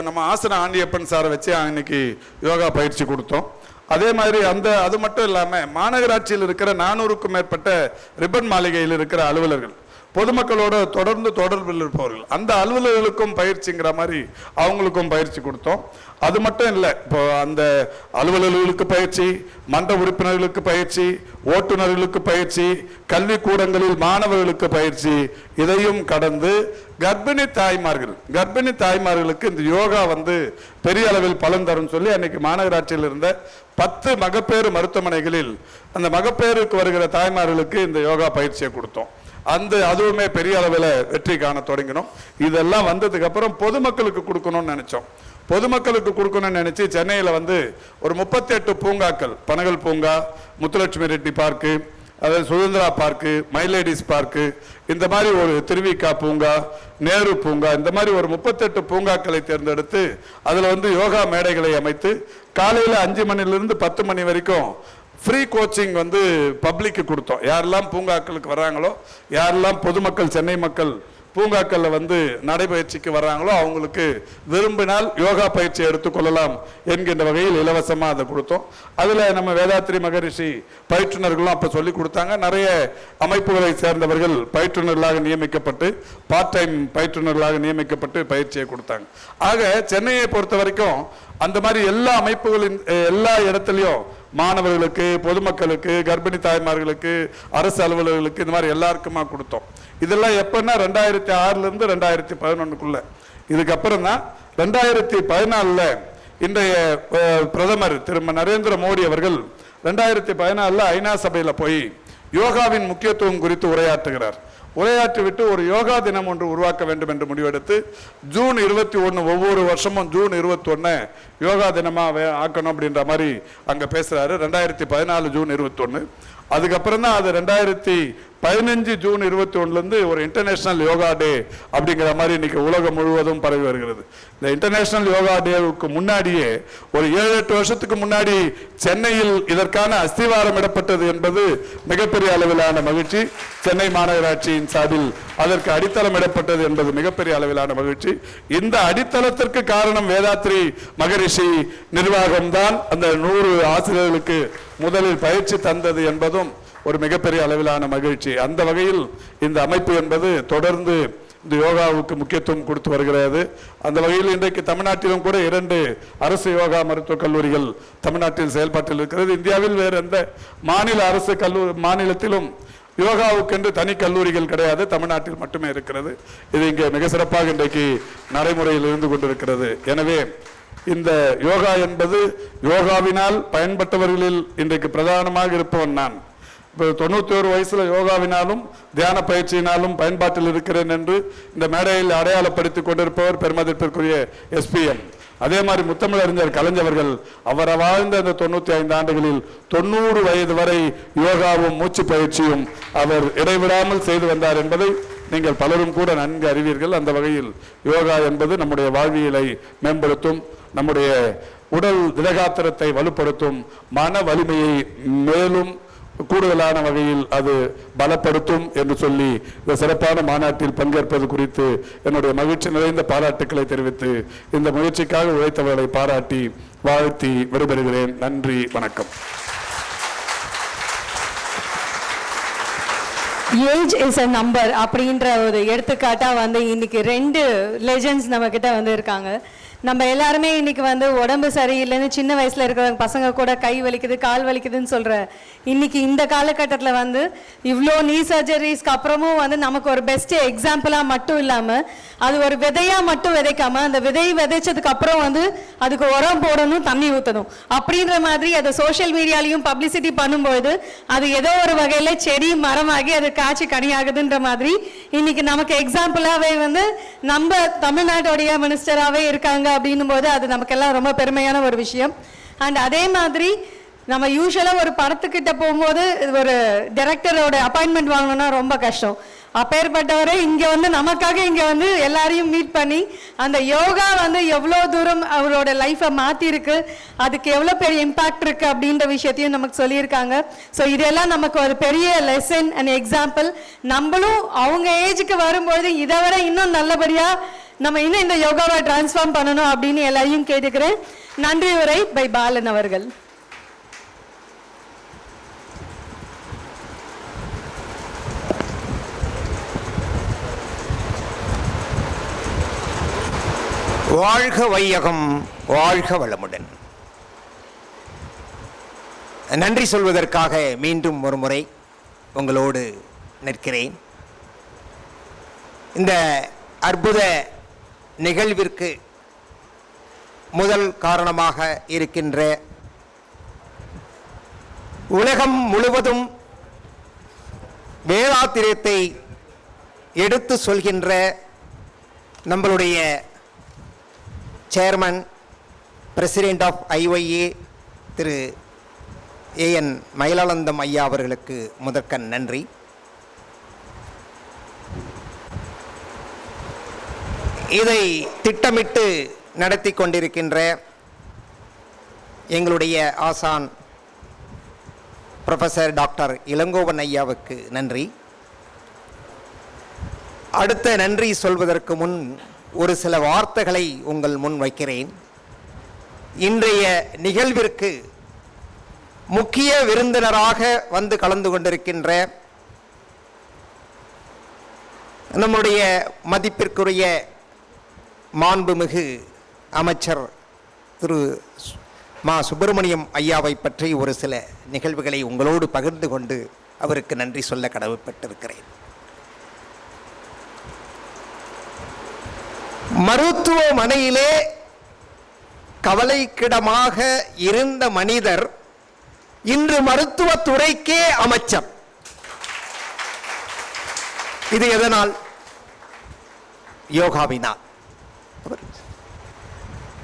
S4: நம்ம ஆசன ஆண்டியப்பன் சாரை வச்சு அன்னைக்கு யோகா பயிற்சி கொடுத்தோம். அதே மாதிரி அது மட்டும் இல்லாமல் மாநகராட்சியில் இருக்கிற 400க்கும் மேற்பட்ட ரிப்பன் மாளிகையில் இருக்கிற அலுவலர்கள், பொதுமக்களோட தொடர்ந்து தொடர்பில் இருப்பவர்கள், அந்த அலுவலர்களுக்கும் பயிற்சிங்கிற மாதிரி அவங்களுக்கும் பயிற்சி கொடுத்தோம். அது மட்டும் இல்லை, இப்போ அந்த அலுவலர்களுக்கு பயிற்சி, மன்ற உறுப்பினர்களுக்கு பயிற்சி, ஓட்டுநர்களுக்கு பயிற்சி, கல்வி கூடங்களில் மாணவர்களுக்கு பயிற்சி, இதையும் கடந்து கர்ப்பிணி தாய்மார்களுக்கு இந்த யோகா வந்து பெரிய அளவில் பலன் தரும் சொல்லி அன்னைக்கு மாநகராட்சியில் இருந்த 10 மகப்பேறு மருத்துவமனைகளில் அந்த மகப்பேருக்கு வருகிற தாய்மார்களுக்கு இந்த யோகா பயிற்சியை கொடுத்தோம். அதுவுமே பெரிய அளவில் வெற்றி காண தொடங்கினோம். இதெல்லாம் வந்ததுக்கு அப்புறம் பொதுமக்களுக்கு கொடுக்கணும்னு நினைச்சோம். பொதுமக்களுக்கு கொடுக்கணும்னு நினைச்சு சென்னையில் வந்து ஒரு 38 பூங்காக்கள், பனகல் பூங்கா, முத்துலட்சுமி ரெட்டி பார்க்கு, அதாவது சுதந்திரா பார்க்கு, மைலேடிஸ் பார்க்கு, இந்த மாதிரி ஒரு திருவிக்கா பூங்கா, நேரு பூங்கா, இந்த மாதிரி ஒரு 38 பூங்காக்களை தேர்ந்தெடுத்து அதில் வந்து யோகா மேடைகளை அமைத்து காலையில் 5 மணிலிருந்து 10 மணி வரைக்கும் ஃப்ரீ கோச்சிங் வந்து பப்ளிக்கு கொடுத்தோம். யாரெல்லாம் பூங்காக்களுக்கு வர்றாங்களோ, யாரெல்லாம் பொதுமக்கள் சென்னை மக்கள் பூங்காக்களில் வந்து நடைபயிற்சிக்கு வர்றாங்களோ அவங்களுக்கு விரும்பினால் யோகா பயிற்சி எடுத்துக்கொள்ளலாம் என்கின்ற வகையில் இலவசமாக அதை கொடுத்தோம். அதில் நம்ம வேதாத்ரி மகரிஷி பயிற்றுனர்களும் அப்போ சொல்லி கொடுத்தாங்க. நிறைய அமைப்புகளை சேர்ந்தவர்கள் பயிற்றுனர்களாக நியமிக்கப்பட்டு, பார்ட் டைம் பயிற்றுனர்களாக நியமிக்கப்பட்டு பயிற்சியை கொடுத்தாங்க. ஆக சென்னையை பொறுத்த வரைக்கும் அந்த மாதிரி எல்லா அமைப்புகளின் எல்லா இடத்துலையும் மாணவர்களுக்கு, பொதுமக்களுக்கு, கர்ப்பிணி தாய்மார்களுக்கு, அரசு அலுவலர்களுக்கு, இந்த மாதிரி எல்லாருக்குமா கொடுத்தோம். இதெல்லாம் எப்பன்னா 2006 2011 இதுக்கப்புறம் தான் 2014 இன்றைய பிரதமர் திரு நரேந்திர மோடி அவர்கள் 2014 ஐநா சபையில் போய் யோகாவின் முக்கியத்துவம் குறித்து உரையாற்றுகிறார். உரையாற்றிவிட்டு ஒரு யோகா தினம் ஒன்று உருவாக்க வேண்டும் என்று முடிவெடுத்து ஜூன் 21 ஒவ்வொரு வருஷமும் ஜூன் 21 யோகா தினமா ஆக்கணும் அப்படின்ற மாதிரி அங்க பேசுறாரு. 2014 ஜூன் 21. அதுக்கப்புறம் தான் அது 2015 ஜூன் 21 ஒரு இன்டர்நேஷனல் யோகா டே அப்படிங்கிற மாதிரி இன்னைக்கு உலகம் முழுவதும் பரவி வருகிறது. இந்த இன்டர்நேஷனல் யோகா டேவுக்கு முன்னாடியே ஒரு 7-8 வருஷத்துக்கு முன்னாடி சென்னையில் இதற்கான அஸ்திவாரம் இடப்பட்டது என்பது மிகப்பெரிய அளவிலான மகிழ்ச்சி. சென்னை மாநகராட்சியின் சார்பில் அதற்கு அடித்தளம் இடப்பட்டது என்பது மிகப்பெரிய அளவிலான மகிழ்ச்சி. இந்த அடித்தளத்திற்கு காரணம் வேதாத்ரி மகரிஷி நிர்வாகம்தான் அந்த 100 ஆசிரியர்களுக்கு முதலில் பயிற்சி தந்தது என்பதும் ஒரு மிகப்பெரிய அளவிலான மகிழ்ச்சி. அந்த வகையில் இந்த அமைப்பு என்பது தொடர்ந்து இந்த யோகாவுக்கு முக்கியத்துவம் கொடுத்து வருகிறது. அந்த வகையில் இன்றைக்கு தமிழ்நாட்டிலும் கூட 2 அரசு யோகா மருத்துவக் கல்லூரிகள் தமிழ்நாட்டில் செயல்பாட்டில் இருக்கிறது. இந்தியாவில் வேறு எந்த மாநில அரசு மாநிலத்திலும் யோகாவுக்கென்று தனி கல்லூரிகள் கிடையாது, தமிழ்நாட்டில் மட்டுமே இருக்கிறது. இது இங்கே மிக சிறப்பாக இன்றைக்கு நடைமுறையில் இருந்து கொண்டிருக்கிறது. எனவே இந்த யோகா என்பது யோகாவினால் பயன்பட்டவர்களில் இன்றைக்கு பிரதானமாக இருப்பவன் நான். இப்போ 91 வயசுல யோகாவினாலும் தியான பயிற்சியினாலும் பயன்பாட்டில் இருக்கிறேன் என்று இந்த மேடையில் அடையாளப்படுத்திக் கொண்டிருப்பவர் பெருமதிப்பிற்குரிய SPM. அதே மாதிரி முத்தமிழறிஞர் கலைஞர்கள் அவரை வாழ்ந்த அந்த 95 ஆண்டுகளில் 90 வயது வரை யோகாவும் மூச்சு பயிற்சியும் அவர் இடைவிடாமல் செய்து வந்தார் என்பதை நீங்கள் பலரும் கூட நன்கு அறிவீர்கள். அந்த வகையில் யோகா என்பது நம்முடைய வாழ்வியலை மேம்படுத்தும், நம்முடைய உடல் திடகாத்திரத்தை வலுப்படுத்தும், மன வலிமையை மேலும் கூடுதலான வகையில் அது பலப்படுத்தும் என்று சொல்லி இந்த சிறப்பான மாநாட்டில் பங்கேற்பது குறித்து என்னுடைய மகிழ்ச்சி நிறைந்த பாராட்டுக்களை தெரிவித்து இந்த முயற்சிக்காக உழைத்தவர்களை பாராட்டி வாழ்த்தி விடைபெறுகிறேன். நன்றி, வணக்கம்.
S3: ஏஜ் இஸ் அ நம்பர் அப்படின்ற ஒரு எடுத்துக்காட்டா இன்னைக்கு 2 லெஜெண்ட்ஸ் நம்ம கிட்ட இருக்காங்க. நம்ம எல்லாருமே இன்னைக்கு உடம்பு சரியில்லைன்னு சின்ன வயசுல இருக்கிற பசங்க கூட கை வலிக்குது, கால் வலிக்குதுன்னு சொல்ற இன்னைக்கு இந்த காலகட்டத்தில் இவ்வளோ நீ சர்ஜரிஸ்க்கு அப்புறமும் நமக்கு ஒரு பெஸ்ட் எக்ஸாம்பிளா மட்டும் இல்லாம அது ஒரு விதையா மட்டும் விதைக்காம அந்த விதை விதைச்சதுக்கு அப்புறம் அதுக்கு உரம் போடணும், தண்ணி ஊற்றணும் அப்படின்ற மாதிரி அதை சோஷியல் மீடியாலையும் பப்ளிசிட்டி பண்ணும்போது அது ஏதோ ஒரு வகையில செடி மரமாகி அது காய்ச்சி கனியாகுதுன்ற மாதிரி இன்னைக்கு நமக்கு எக்ஸாம்பிளாவே நம்ம தமிழ்நாட்டுடைய மினிஸ்டராகவே இருக்காங்க அப்படின்னும் போது அது நமக்கெல்லாம் ரொம்ப பெருமையான ஒரு விஷயம். அண்ட் அதே மாதிரி நம்ம யூஸ்வலாக ஒரு படத்துக்கிட்ட போகும்போது ஒரு டைரக்டரோட அப்பாயின்மெண்ட் வாங்கணும்னா ரொம்ப கஷ்டம். அப்பேற்பட்டவரை இங்கே நமக்காக இங்கே எல்லாரையும் மீட் பண்ணி அந்த யோகா எவ்வளோ தூரம் அவரோட லைஃப்பை மாற்றிருக்கு, அதுக்கு எவ்வளோ பெரிய இம்பேக்ட் இருக்குது அப்படின்ற விஷயத்தையும் நமக்கு சொல்லியிருக்காங்க. ஸோ இதெல்லாம் நமக்கு ஒரு பெரிய லெசன் அண்ட் எக்ஸாம்பிள். நம்மளும் அவங்க ஏஜுக்கு வரும்போது இதை விட இன்னும் நல்லபடியாக நம்ம இன்னும் இந்த யோகாவை டிரான்ஸ்ஃபார்ம் பண்ணணும் அப்படின்னு எல்லாரையும் கேட்டுக்கிறேன். நன்றி உரை பை பாலன் அவர்கள்.
S5: வாழ்க வையகம், வாழ்க வளமுடன். நன்றி சொல்வதற்காக மீண்டும் ஒரு முறை உங்களோடு நிற்கிறேன். இந்த அற்புத நிகழ்விற்கு முதல் காரணமாக இருக்கின்ற உலகம் முழுவதும் வேதாத்திரியத்தை எடுத்து சொல்கின்ற நம்மளுடைய சேர்மன் பிரசிடென்ட் ஆஃப் IYA திரு AN மயிலானந்தம் ஐயா அவர்களுக்கு முதற்கண் நன்றி. இதை திட்டமிட்டு நடத்தி கொண்டிருக்கின்ற எங்களுடைய ஆசான் ப்ரொஃபஸர் டாக்டர் இளங்கோவன் ஐயாவுக்கு நன்றி. அடுத்த நன்றி சொல்வதற்கு முன் ஒரு சில வார்த்தைகளை உங்கள் முன் வைக்கிறேன். இன்றைய நிகழ்விற்கு முக்கிய விருந்தினராக கலந்து கொண்டிருக்கின்ற நம்முடைய மதிப்பிற்குரிய மாண்புமிகு அமைச்சர் திரு மா சுப்பிரமணியம் ஐயாவை பற்றி ஒரு சில நிகழ்வுகளை உங்களோடு பகிர்ந்து கொண்டு அவருக்கு நன்றி சொல்ல கடமைப்பட்டிருக்கிறேன். மருத்துவமனையிலே கவலைக்கிடமாக இருந்த மனிதர் இன்று மருத்துவத்துறைக்கே அமைச்சர். இது எதனால்? யோகாவினால்.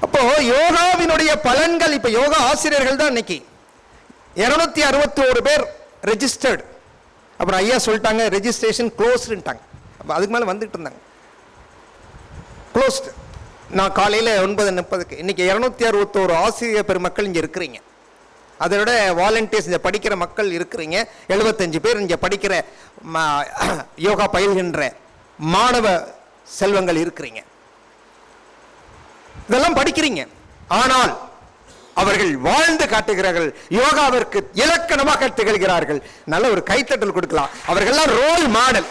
S5: அப்போ யோகாவினுடைய பலன்கள், இப்ப யோகா ஆசிரியர்கள் தான் இன்னைக்கு 261 பேர் ரெஜிஸ்டர்டு. அப்புறம் ஐயா சொல்லிட்டாங்க ரெஜிஸ்ட்ரேஷன் க்ளோஸ்டுட்டாங்க. அதுக்கு மேலே வந்துட்டு இருந்தாங்க க்ளோஸ்டு. நான் காலையில் 9:30 இன்னைக்கு 261 ஆசிரியர் பெருமக்கள் இங்கே இருக்கிறீங்க. அதை விட வாலண்டியர்ஸ் இங்கே படிக்கிற மக்கள் இருக்கிறீங்க. 75 பேர் இங்கே படிக்கிற யோகா பயில்கின்ற மாணவ செல்வங்கள் இருக்கிறீங்க. இதெல்லாம் படிக்கிறீங்க. ஆனால் அவர்கள் வாழ்ந்து காட்டுகிறார்கள், யோகாவிற்கு இலக்கணமாக திகழ்கிறார்கள். நல்ல ஒரு கைத்தட்டல் கொடுக்கலாம். அவர்கள்லாம் ரோல் மாடல்.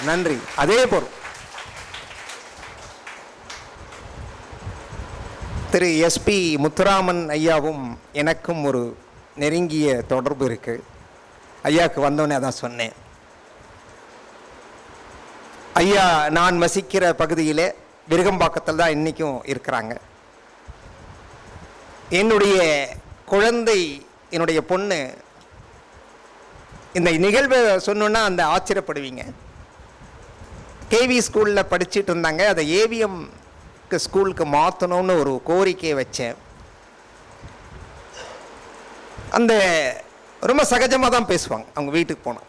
S5: நன்றி. அதே போல் திரு எஸ்பி முத்துராமன் ஐயாவும் எனக்கும் ஒரு நெருங்கிய தொடர்பு இருக்கு. ஐயாவுக்கு வந்தோடனே அதான் சொன்னேன். ஐயா நான் வசிக்கிற பகுதியிலே விருகம்பாக்கத்தில் தான் இன்றைக்கும் இருக்கிறாங்க. என்னுடைய குழந்தை, என்னுடைய பொண்ணு இந்த நிகழ்வை சொன்னோன்னா அந்த ஆச்சரியப்படுவீங்க. கேவி ஸ்கூலில் படிச்சுட்டு இருந்தாங்க. அதை ஏவிஎம் ஸ்கூலுக்கு மாற்றணும்னு ஒரு கோரிக்கையை வச்சேன். அந்த ரொம்ப சகஜமாக தான் பேசுவாங்க. அவங்க வீட்டுக்கு போனோம்,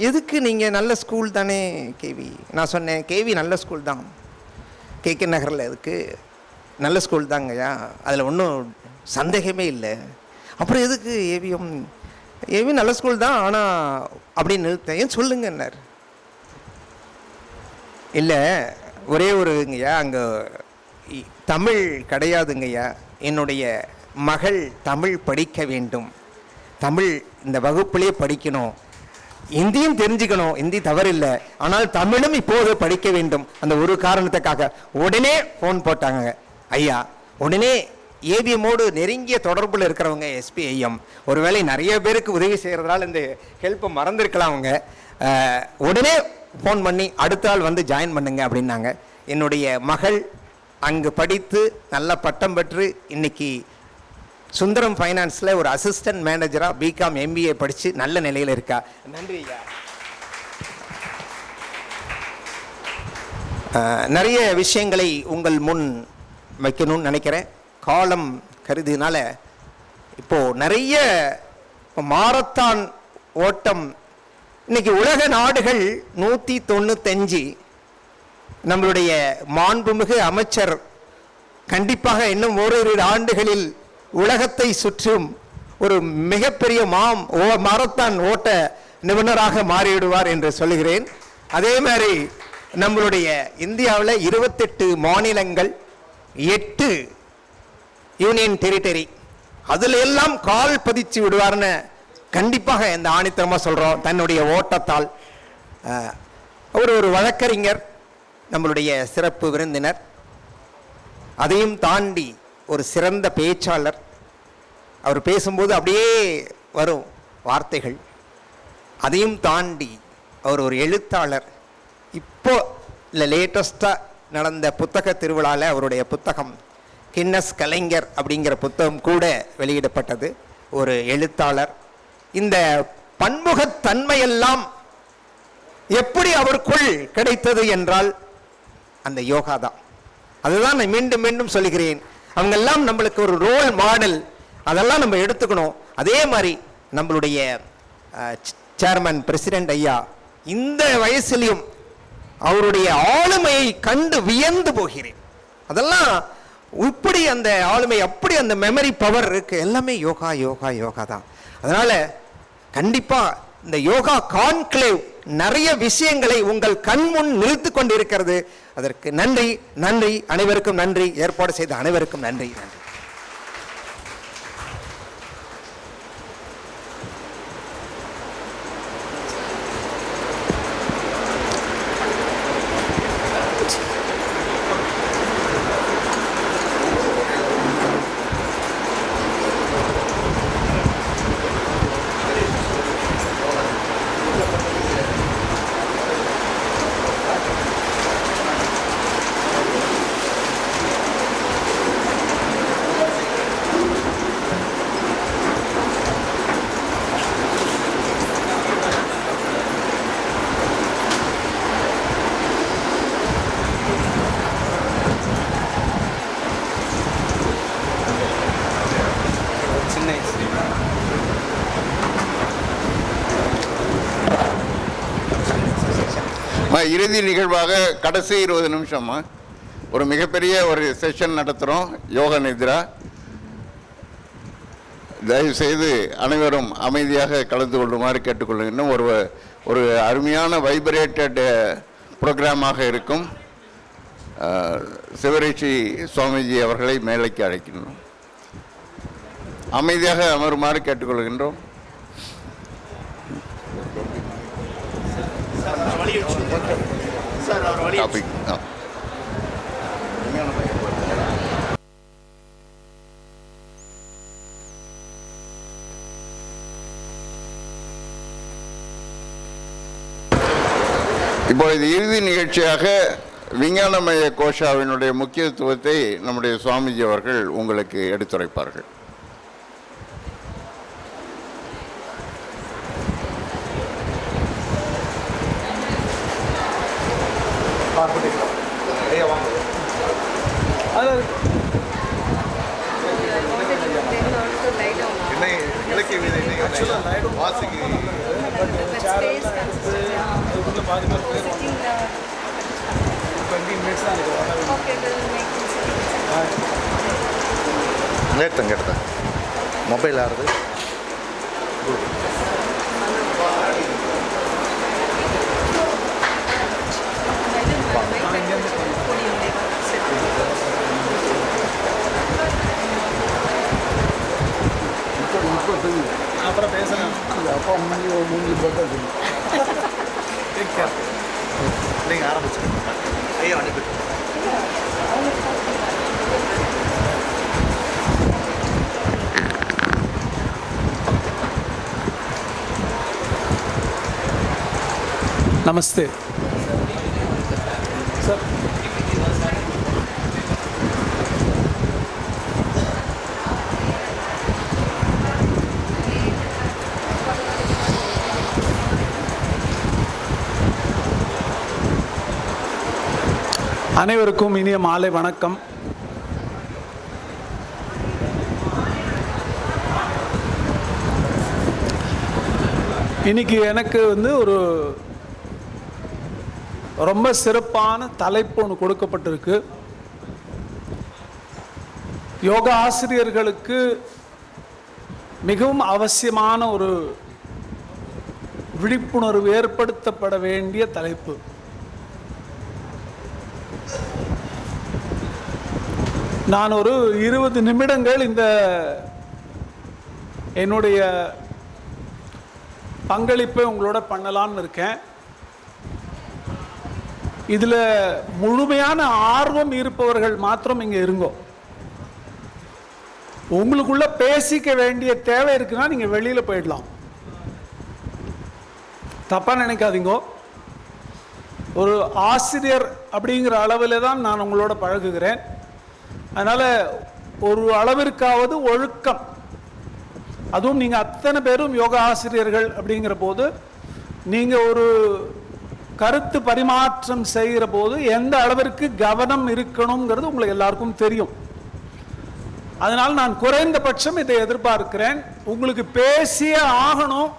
S5: எதுக்கு நீங்கள் நல்ல ஸ்கூல் தானே கேவி? நான் சொன்னேன் கேவி நல்ல ஸ்கூல் தான், கேகே நகரில் எதுக்கு நல்ல ஸ்கூல் தாங்கய்யா, அதில் ஒன்றும் சந்தேகமே இல்லை. அப்புறம் எதுக்கு ஏவிஎம்? ஏவி நல்ல ஸ்கூல் தான், ஆனால் அப்படின்னு நிறுத்தேன். ஏன் சொல்லுங்கன்னார். இல்லை ஒரே ஒருங்கய்யா, அங்கே தமிழ் கிடையாதுங்கய்யா. என்னுடைய மகள் தமிழ் படிக்க வேண்டும், தமிழ் இந்த வகுப்பிலே படிக்கணும், இந்தியும் தெரிஞ்சுக்கணும், இந்தி தவறில்லை, ஆனால் தமிழும் இப்போது படிக்க வேண்டும். அந்த ஒரு காரணத்துக்காக உடனே ஃபோன் போட்டாங்க ஐயா. உடனே ஏவிஎம்மோடு நெருங்கிய தொடர்பில் இருக்கிறவங்க எஸ்பிஐஎம் ஒருவேளை நிறைய பேருக்கு உதவி செய்கிறதுனால இந்த ஹெல்ப்பை மறந்துருக்கலாம். அவங்க உடனே ஃபோன் பண்ணி அடுத்த ஆள் வந்து ஜாயின் பண்ணுங்க அப்படின்னாங்க. என்னுடைய மகள் அங்கு படித்து நல்ல பட்டம் பெற்று இன்னைக்கு சுந்தரம் ஃபைனான்ஸில் ஒரு அசிஸ்டன்ட் மேனேஜராக பிகாம் எம்பிஏ படித்து நல்ல நிலையில் இருக்கா. நன்றி ஐயா. நிறைய விஷயங்களை உங்கள் முன் வைக்கணும்னு நினைக்கிறேன். காலம் கருதினால இப்போது நிறைய மாரத்தான் ஓட்டம் இன்னைக்கு உலக நாடுகள் 195. நம்மளுடைய மாண்புமிகு அமைச்சர் கண்டிப்பாக இன்னும் ஓரிரு ஆண்டுகளில் உலகத்தை சுற்றும் ஒரு மிகப்பெரிய மாரத்தான் ஓட்ட நிபுணராக மாறிவிடுவார் என்று சொல்லுகிறேன். அதே மாதிரி நம்மளுடைய இந்தியாவில் 28 மாநிலங்கள், 8 யூனியன் டெரிட்டரி, அதில் எல்லாம் கால் பதிச்சு விடுவார்னு கண்டிப்பாக இந்த ஆணித்தரமாக சொல்கிறோம். தன்னுடைய ஓட்டத்தால் அவர் ஒரு வழக்கறிஞர், நம்மளுடைய சிறப்பு விருந்தினர், அதையும் தாண்டி ஒரு சிறந்த பேச்சாளர். அவர் பேசும்போது அப்படியே வரும் வார்த்தைகள். அதையும் தாண்டி அவர் ஒரு எழுத்தாளர். இப்போ இல்லை லேட்டஸ்டாக நடந்த புத்தக திருவிழாவில் அவருடைய புத்தகம் கின்னஸ் கலைஞர் அப்படிங்கிற புத்தகம் கூட வெளியிடப்பட்டது. ஒரு எழுத்தாளர். இந்த பன்முகத்தன்மையெல்லாம் எப்படி அவருக்குள் கிடைத்தது என்றால் அந்த யோகா தான். அதுதான் நான் மீண்டும் மீண்டும் சொல்லுகிறேன். அவங்கெல்லாம் நம்மளுக்கு ஒரு ரோல் மாடல். அதெல்லாம் நம்ம எடுத்துக்கணும். அதே மாதிரி நம்மளுடைய சேர்மன் பிரசிடென்ட் ஐயா இந்த வயசுலையும் அவருடைய ஆளுமையை கண்டு வியந்து போகிறேன். அதெல்லாம் இப்படி அந்த ஆளுமை, அப்படி அந்த மெமரி பவர் இருக்கு. எல்லாமே யோகா யோகா யோகா தான். அதனால கண்டிப்பா இந்த யோகா கான்க்ளேவ் நிறைய விஷயங்களை உங்கள் கண் முன் நிறுத்து கொண்டிருக்கிறது. அதற்கு நன்றி, நன்றி, அனைவருக்கும் நன்றி. ஏற்பாடு செய்த அனைவருக்கும் நன்றி, நன்றி.
S2: இறுதி நிகழ்வாக கடைசி 20 நிமிஷமா ஒரு மிகப்பெரிய ஒரு செஷன் நடத்துகிறோம், யோக நித்ரா. தயவுசெய்து அனைவரும் அமைதியாக கலந்து கொள்ளுமாறு கேட்டுக்கொள்ளுகின்றோம். ஒரு அருமையான வைப்ரேட்டட் ப்ரோக்ராமாக இருக்கும். சிவரிஷி சுவாமிஜி அவர்களை மேலைக்கு அழைக்கின்றோம். அமைதியாக அமருமாறு கேட்டுக்கொள்கின்றோம். டாபிக் இப்பொழுது இறுதி நிகழ்ச்சியாக விஞ்ஞானமய கோஷாவினுடைய முக்கியத்துவத்தை நம்முடைய சுவாமிஜி அவர்கள் உங்களுக்கு எடுத்துரைப்பார்கள்.
S6: நேற்று மொபைல் ஆறுது.
S7: அப்புறம் பேசலாம்.
S1: அப்பா மூஞ்சி பார்த்தா
S6: நீங்கள் ஆரம்பிச்சுக்கோங்க. ஐயா அனுப்பிட்டு
S7: நமஸ்தே சார். அனைவருக்கும் இனிய மாலை வணக்கம். இன்னைக்கு எனக்கு ஒரு ரொம்ப சிறப்பான தலைப்பு ஒன்று கொடுக்கப்பட்டிருக்கு. யோகா ஆசிரியர்களுக்கு மிகவும் அவசியமான ஒரு விழிப்புணர்வு ஏற்படுத்தப்பட வேண்டிய தலைப்பு. நான் ஒரு 20 நிமிடங்கள் இந்த என்னுடைய பங்களிப்பை உங்களோட பண்ணலாம்னு இருக்கேன். இதில் முழுமையான ஆர்வம் இருப்பவர்கள் மாத்திரம் இங்கே இருங்கோ. உங்களுக்குள்ள பேசிக்க வேண்டிய தேவை இருக்குன்னா நீங்கள் வெளியில் போயிடலாம். தப்பாக நினைக்காதீங்கோ. ஒரு ஆசிரியர் அப்படிங்கிற அளவில் தான் நான் உங்களோட பழகுகிறேன். அதனால் ஒரு அளவிற்காவது ஒழுக்கம், அதுவும் நீங்கள் அத்தனை பேரும் யோகா ஆசிரியர்கள் அப்படிங்கிற போது நீங்கள் ஒரு கருத்து பரிமாற்றம் செய்கிற போது எந்த அளவிற்கு கவனம் இருக்கணுங்கிறது உங்களுக்கு எல்லாருக்கும் தெரியும். அதனால் நான் குறைந்தபட்சம் இதை எதிர்பார்க்கிறேன். உங்களுக்கு பேசியே ஆகணும்.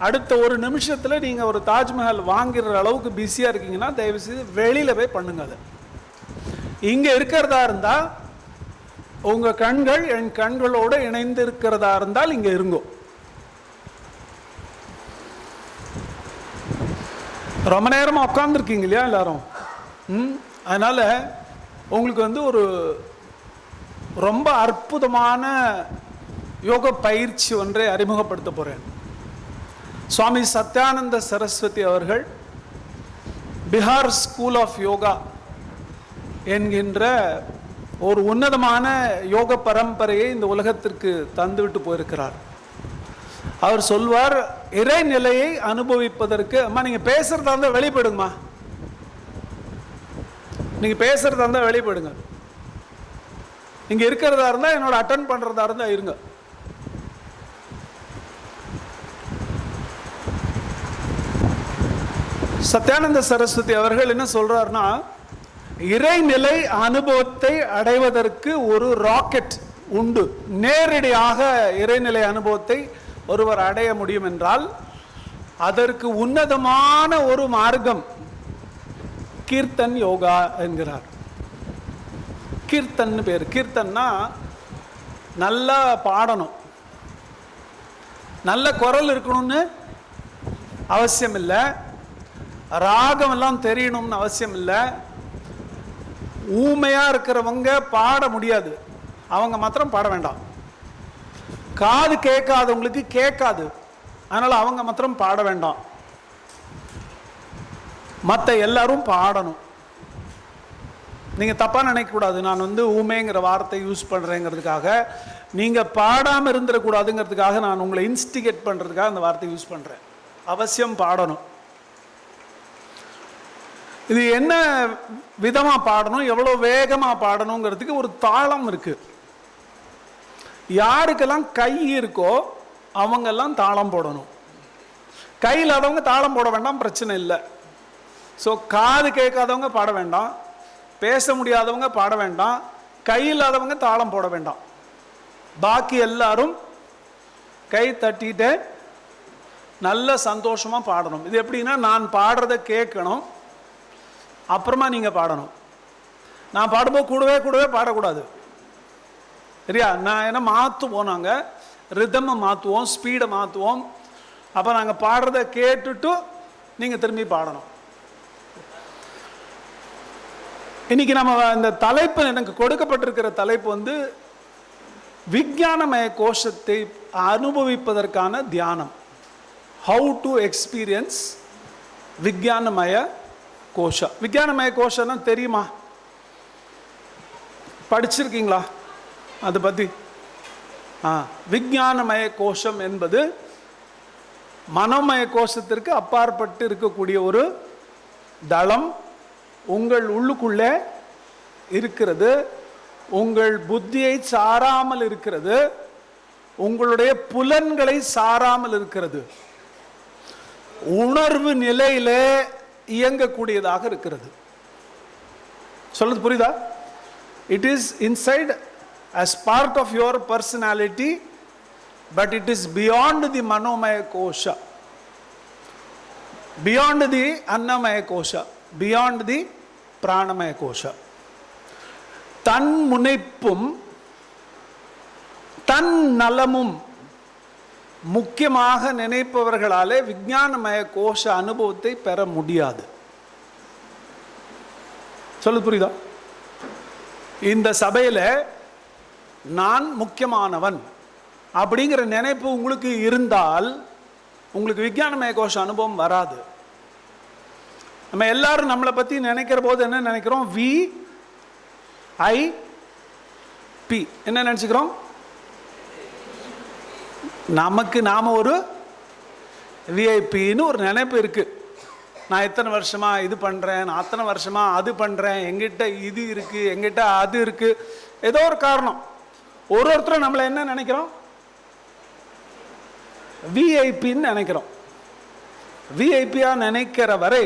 S7: அடுத்த ஒரு நிமிஷத்தில் நீங்கள் ஒரு தாஜ்மஹால் வாங்கிற அளவுக்கு பிஸியாக இருக்கீங்கன்னா தயவுசெய்து வெளியில் போய் பண்ணுங்க. அதை இங்கே இருக்கிறதா இருந்தால் உங்கள் கண்கள் என் கண்களோடு இணைந்து இருக்கிறதா இருந்தால் இங்கே இருங்கோ. ரொம்ப நேரமாக உட்காந்துருக்கீங்க இல்லையா எல்லாரும்? அதனால் உங்களுக்கு ஒரு ரொம்ப அற்புதமான யோக பயிற்சி ஒன்றை அறிமுகப்படுத்த போகிறேன். சுவாமி சத்யானந்த சரஸ்வதி அவர்கள் பிஹார் ஸ்கூல் ஆஃப் யோகா என்கின்ற ஒரு உன்னதமான யோக பரம்பரையை இந்த உலகத்திற்கு தந்துவிட்டு போயிருக்கிறார். அவர் சொல்வார், இறைநிலையை அனுபவிப்பதற்கு அம்மா நீங்கள் பேசுகிறதா இருந்தால் வெளிப்படுங்கம்மா, நீங்கள் பேசுகிறதா இருந்தால் வெளிப்படுங்க. இங்கே இருக்கிறதா இருந்தால் என்னோட அட்டன் பண்ணுறதா இருந்தால் இருங்க. சத்யானந்த சரஸ்வதி அவர்கள் என்ன சொல்றாருன்னா, இறைநிலை அனுபவத்தை அடைவதற்கு ஒரு ராக்கெட், உண்டு. நேரடியாக இறைநிலை அனுபவத்தை ஒருவர் அடைய முடியும் என்றால் அதற்கு உன்னதமான ஒரு மார்க்கம் கீர்த்தன் யோகா என்கிறார். கீர்த்தன் பேர். கீர்த்தன்னா நல்லா பாடணும், நல்ல குரல் இருக்கணும்னு அவசியம் இல்லை, ராகம் எல்லாம் தெரியணும்னு அவசியம் இல்லை. ஊமையா இருக்கிறவங்க பாட முடியாது, அவங்க மாத்திரம் பாட வேண்டாம். காது கேட்காதவங்களுக்கு கேட்காது, அதனால அவங்க மாத்திரம் பாட வேண்டாம். மற்ற எல்லாரும் பாடணும். நீங்க தப்பா நினைக்க கூடாது, நான் ஊமைங்கிற வார்த்தை யூஸ் பண்றேங்கிறதுக்காக, நீங்க பாடாம இருந்துடக்கூடாதுங்கிறதுக்காக நான் உங்களை இன்ஸ்டிகேட் பண்றதுக்காக அந்த வார்த்தை யூஸ் பண்றேன். அவசியம் பாடணும். இது என்ன விதமா பாடணும், எவ்வளவு வேகமா பாடணுங்கிறதுக்கு ஒரு தாளம் இருக்கு. யாருக்கெல்லாம் கை இருக்கோ அவங்கெல்லாம் தாளம் போடணும். கை இல்லாதவங்க தாளம் போட வேண்டாம், பிரச்சனை இல்லை. ஸோ காது கேட்காதவங்க பாட வேண்டாம், பேச முடியாதவங்க பாட வேண்டாம், கை இல்லாதவங்க தாளம் போட வேண்டாம். பாக்கி எல்லாரும் கை தட்டிட்டு நல்ல சந்தோஷமா பாடணும். இது எப்படின்னா, நான் பாடுறத கேட்கணும், அப்புறமா நீங்க பாடணும். நான் பாடும்போது கூடவே பாடக்கூடாது, சரியா? நான் என்ன மாற்றுவோம், நாங்கள் ரிதமை மாற்றுவோம், ஸ்பீடை மாற்றுவோம். அப்போ நாங்கள் பாடுறத கேட்டுட்டு நீங்கள் திரும்பி பாடணும். இன்னைக்கு நம்ம இந்த தலைப்பு, எனக்கு கொடுக்கப்பட்டிருக்கிற தலைப்பு விஞ்ஞானமய கோஷத்தை அனுபவிப்பதற்கான தியானம். ஹவு டு எக்ஸ்பீரியன்ஸ் விஞ்ஞானமய கோஷா. விஞ்ஞானமய கோஷம்னா தெரியுமா? படிச்சிருக்கீங்களா அதை பற்றி? விஞ்ஞானமய கோஷம் என்பது மனோமய கோஷத்திற்கு அப்பாற்பட்டு இருக்கக்கூடிய ஒரு தளம். உங்கள் உள்ளுக்குள்ளே இருக்கிறது, உங்கள் புத்தியை சாராமல் இருக்கிறது, உங்களுடைய புலன்களை சாராமல் இருக்கிறது, உணர்வு நிலையிலே இயங்கக்கூடியதாக இருக்கிறது. சொல்றது புரியுதா? It is inside as part of your personality, but it is beyond the manomaya kosha, beyond the annamaya kosha, beyond the pranamaya kosha. தன் முனைப்பும் தன் நலமும் முக்கியமாக நினைப்பவர்களாலே விஞ்ஞானமய கோஷ அனுபவத்தை பெற முடியாது. சொல்லுது புரியுதா? இந்த சபையில் நான் முக்கியமானவன் அப்படிங்கிற நினைப்பு உங்களுக்கு இருந்தால் உங்களுக்கு விஞ்ஞானமய கோஷ அனுபவம் வராது. நம்ம எல்லாரும் நம்மளை பற்றி நினைக்கிற போது என்ன நினைக்கிறோம்? VIP. என்ன நினச்சிக்கிறோம்? நமக்கு நாம ஒரு விஐபின்னு ஒரு நினைப்பு இருக்கு. நான் இத்தனை வருஷமா இது பண்றேன், நான் அத்தனை வருஷமா அது பண்றேன், எங்கிட்ட இது இருக்கு, எங்கிட்ட அது இருக்கு, ஏதோ ஒரு காரணம். ஒருத்தரும் நம்மளை என்ன நினைக்கிறோம்? விஐபின்னு நினைக்கிறோம். விஐபியா நினைக்கிற வரை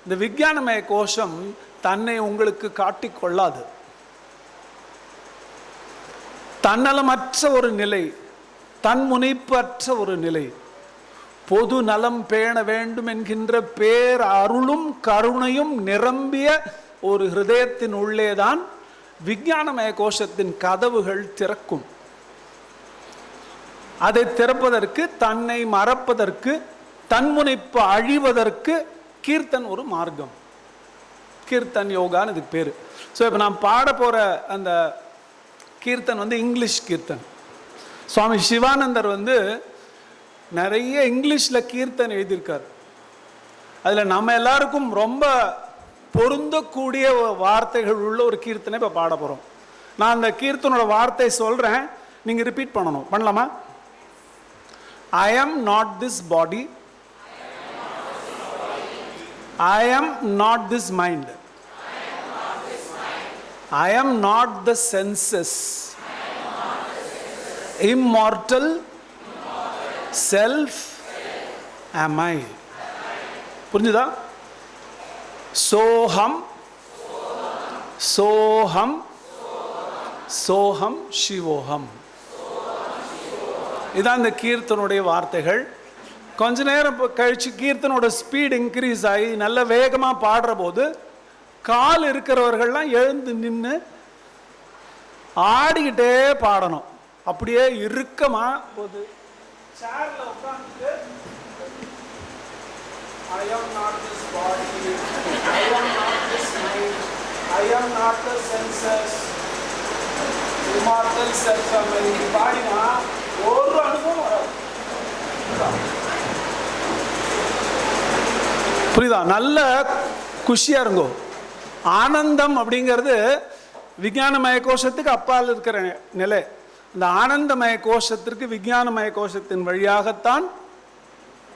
S7: இந்த விஞ்ஞானமய கோஷம் தன்னை உங்களுக்கு காட்டிக்கொள்ளாது. தன்னலமற்ற ஒரு நிலை, தன்முனைப்பற்ற ஒரு நிலை, பொது நலம் பேண வேண்டும் என்கின்ற பேர் அருளும் கருணையும் நிரம்பிய ஒரு ஹிருதயத்தின் உள்ளேதான் விஞ்ஞானமய கோஷத்தின் கதவுகள் திறக்கும். அதை திறப்பதற்கு, தன்னை மறப்பதற்கு, தன்முனைப்பு அழிவதற்கு கீர்த்தன் ஒரு மார்க்கம். கீர்த்தன் யோகான்னு இதுக்கு பேர். ஸோ இப்போ நான் பாட போகிற அந்த கீர்த்தன் இங்கிலீஷ் கீர்த்தன். சுவாமி சிவானந்தர் நிறைய இங்கிலீஷில் கீர்த்தன் எழுதியிருக்கார். அதில் நம்ம எல்லாருக்கும் ரொம்ப பொருந்தக்கூடிய வார்த்தைகள் உள்ள ஒரு கீர்த்தனை இப்போ பாட போகிறோம். நான் அந்த கீர்த்தனோட வார்த்தை சொல்கிறேன், நீங்கள் ரிப்பீட் பண்ணணும். பண்ணலாமா? I am not this body, I am not this mind, I am not the senses, immortal self am I. புரிஞ்சுதா? சோஹம் சோஹம் சோகம் சிவோகம். இதான் இந்த கீர்த்தனுடைய வார்த்தைகள். கொஞ்ச நேரம் கழிச்சு கீர்த்தனோட ஸ்பீட் இன்க்ரீஸ் ஆகி நல்ல வேகமாக பாடுற போது கால் இருக்கிறவர்கள்லாம் எழுந்து நின்று ஆடிக்கிட்டே பாடணும். அப்படியே இறுக்கமா போது சேர்ல உட்கார்ந்துட்டு I am not this body, I am not this mind, I am not the senses, immortal self பாடினா ஒரு அனுபவம் வராது. புரியுதா? நல்ல குஷியா இருங்கோ. ஆனந்தம் அப்படிங்கிறது விஞ்ஞானமய கோஷத்துக்கு அப்பால் இருக்கிற நிலை. இந்த ஆனந்தமய கோஷத்திற்கு விஞ்ஞானமய கோஷத்தின் வழியாகத்தான்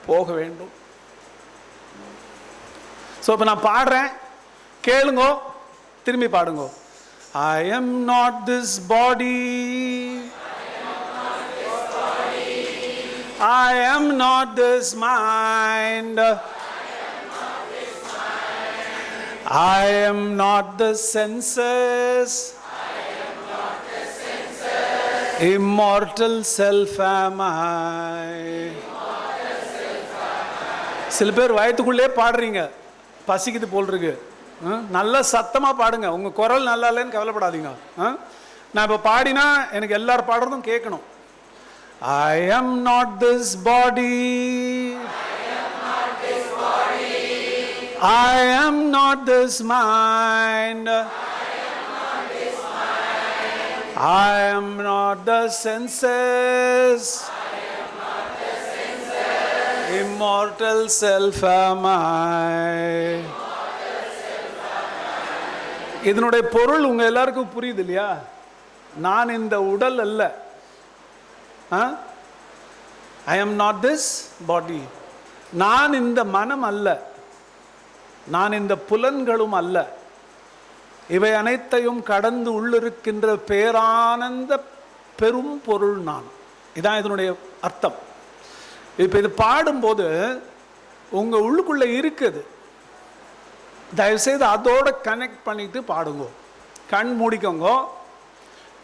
S7: போக வேண்டும். ஸோ இப்போ நான் பாடுறேன், கேளுங்கோ, திரும்பி பாடுங்கோ. I am not this body, I am not this mind, I am not the senses, immortal self am I. சில பேர் வயத்துக்குள்ளே பாடுறீங்க, பசிக்குது போல் இருக்கு. நல்லா சத்தமா பாடுங்க, உங்க குரல் நல்லா இல்லைன்னு கவலைப்படாதீங்க. நான் இப்போ பாடினா எனக்கு எல்லாரும் பாடுறதும் கேட்கணும். I am not this body, I am not this mind, I am not the senses, immortal self am I. இதனுடைய பொருள் உங்க எல்லாருக்கும் புரியுது இல்லையா? நான் இந்த உடல் அல்ல. I am not this body. நான் இந்த மனம் அல்ல, நான் இந்த புலன்களும் அல்ல. இவை அனைத்தையும் கடந்து உள்ளிருக்கின்ற பேரானந்த பெரும் பொருள் நான். இதான் இதனுடைய அர்த்தம். இப்போ இது பாடும்போது உங்க உள்ளுக்குள்ள இருக்குது, தயவுசெய்து அதோட கனெக்ட் பண்ணிட்டு பாடுங்க. கண் மூடிக்கோங்க.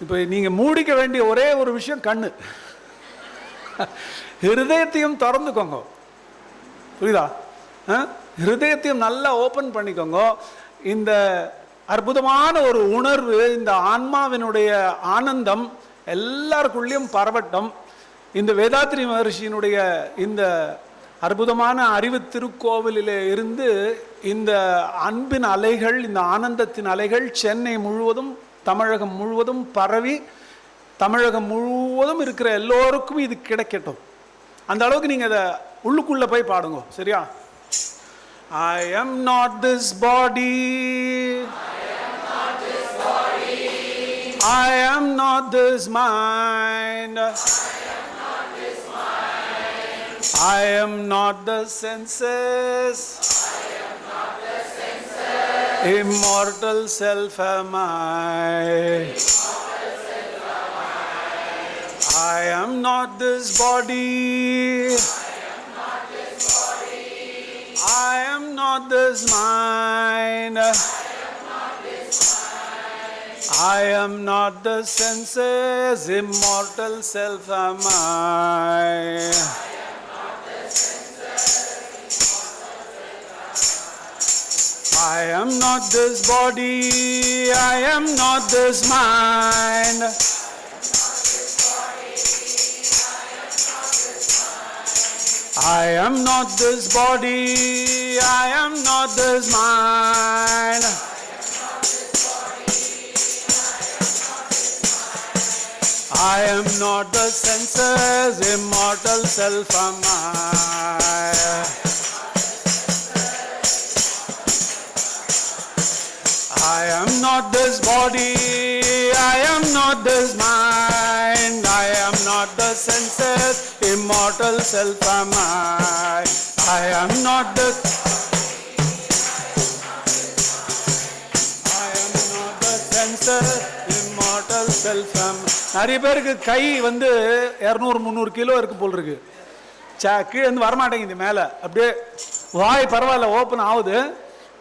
S7: இப்போ நீங்க மூடிக்க வேண்டிய ஒரே ஒரு விஷயம் கண்ணு. ஹிருதயத்தையும் திறந்துக்கோங்க. புரியுதா? ஹிருதயத்தையும் நல்லா ஓப்பன் பண்ணிக்கோங்க. இந்த அற்புதமான ஒரு உணர்வு, இந்த ஆன்மாவினுடைய ஆனந்தம் எல்லாருக்குள்ளேயும் பரவட்டும். இந்த வேதாத்ரி மகர்ஷியினுடைய இந்த அற்புதமான அறிவு திருக்கோவிலிலே இருந்து இந்த அன்பின் அலைகள், இந்த ஆனந்தத்தின் அலைகள் சென்னை முழுவதும், தமிழகம் முழுவதும் பரவி, தமிழகம் முழுவதும் இருக்கிற எல்லோருக்கும் இது கிடைக்கட்டும். அந்த அளவுக்கு நீங்க அதை உள்ளுக்குள்ள போய் பாடுங்க. சரியா? I am not this body, I am not this mind, I am not the senses, immortal self am I. I am not this body, I am not this mind, I am not the senses, immortal self am I. I am not this body, I am not this mind, I am not this body, I am not this mind, I am not the senses, immortal self am I. I am not this body, I am not this mind, I am not the senses, immortal self am I. I am not the senses, immortal self am I. நிறைய பேருக்கு கை வந்து 200-300 kilo இருக்கு போல் இருக்கு. கீழே இருந்து வரமாட்டேங்குது மேலே. அப்படியே வாய் பரவாயில்ல ஓப்பன் ஆகுது,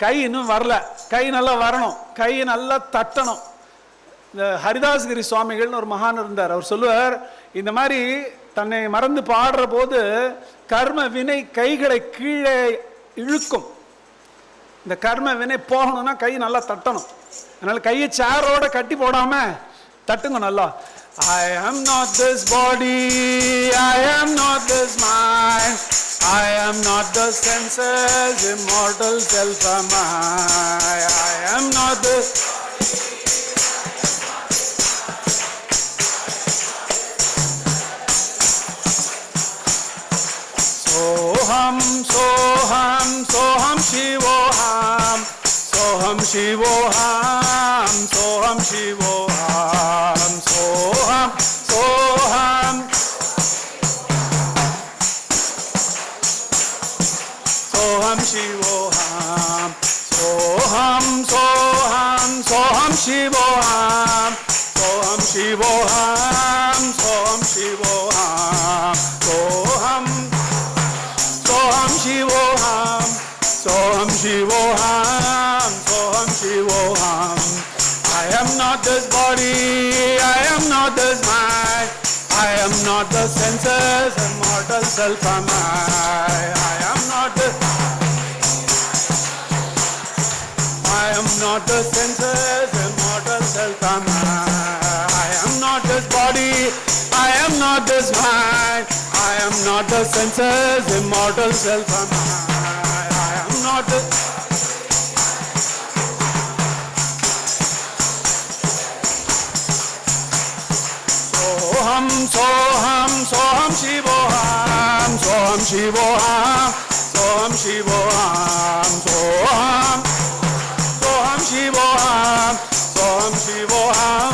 S7: கை இன்னும் வரல. கை நல்லா வரணும், கை நல்லா தட்டணும். இந்த ஹரிதாஸ்கிரி சுவாமிகள்னு ஒரு மகான் இருந்தார். அவர் சொல்லுவார், இந்த மாதிரி தன்னை மறந்து பாடுற போது கர்ம வினை கைகளை கீழே இழுக்கும். இந்த கர்ம வினை போகணும்னா கை நல்லா தட்டணும். அதனால கையை சேரோட கட்டி போடாம தட்டுங்க நல்லா. I am not this body, I am not this mind, I am not the senses, immortal self am I am not this. Soham, soham, soham shivoham, soham shivoham, soham shivoham, soham, soham, soham shivoham, soham, soham, soham shivoham, soham shivoham, soham shivoham, soham, soham shivoham, soham shivoham, soham shivoham. I am not this body, I am not this mind, I am not the senses, immortal self am I am not this. I am not the senses, immortal self am I am not this body, I am not this mind, I am not the senses, immortal self am I am not the. Soham, soham, soham shivoham, soham shivoham, soham shivoham, soham, soham shivoham, soham shivoham,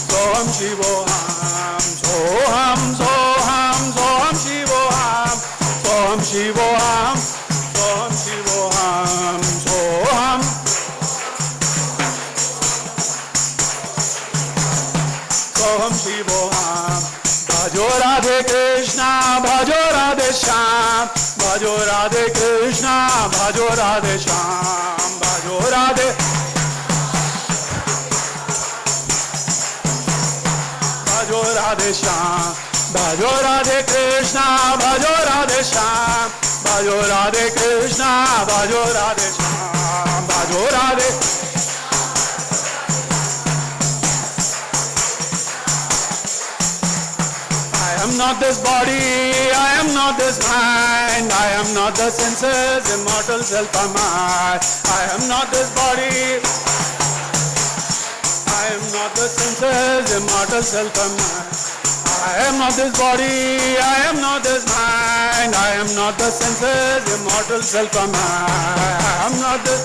S7: soham shivoham, soham, soham, soham shivoham, soham shivoham, soham shivoham, soham. Soham shivoham. Bhajo Radhe Krishna, bhajo Radhe Shyam, bhajo Radhe Krishna, bhajo Radhe Shyam, bhajo Radhe. Bhajo Radhe Shyam, bhajo Radhe Krishna, bhajo Radhe Shyam, bhajo Radhe Krishna, bhajo Radhe Shyam, bhajo Radhe. I am not this body, I am not this mind, I am not the senses, immortal self am I am not this body, I am not the senses, immortal self am I am not this body, I am not this mind, I am not the senses, immortal self am I am not this.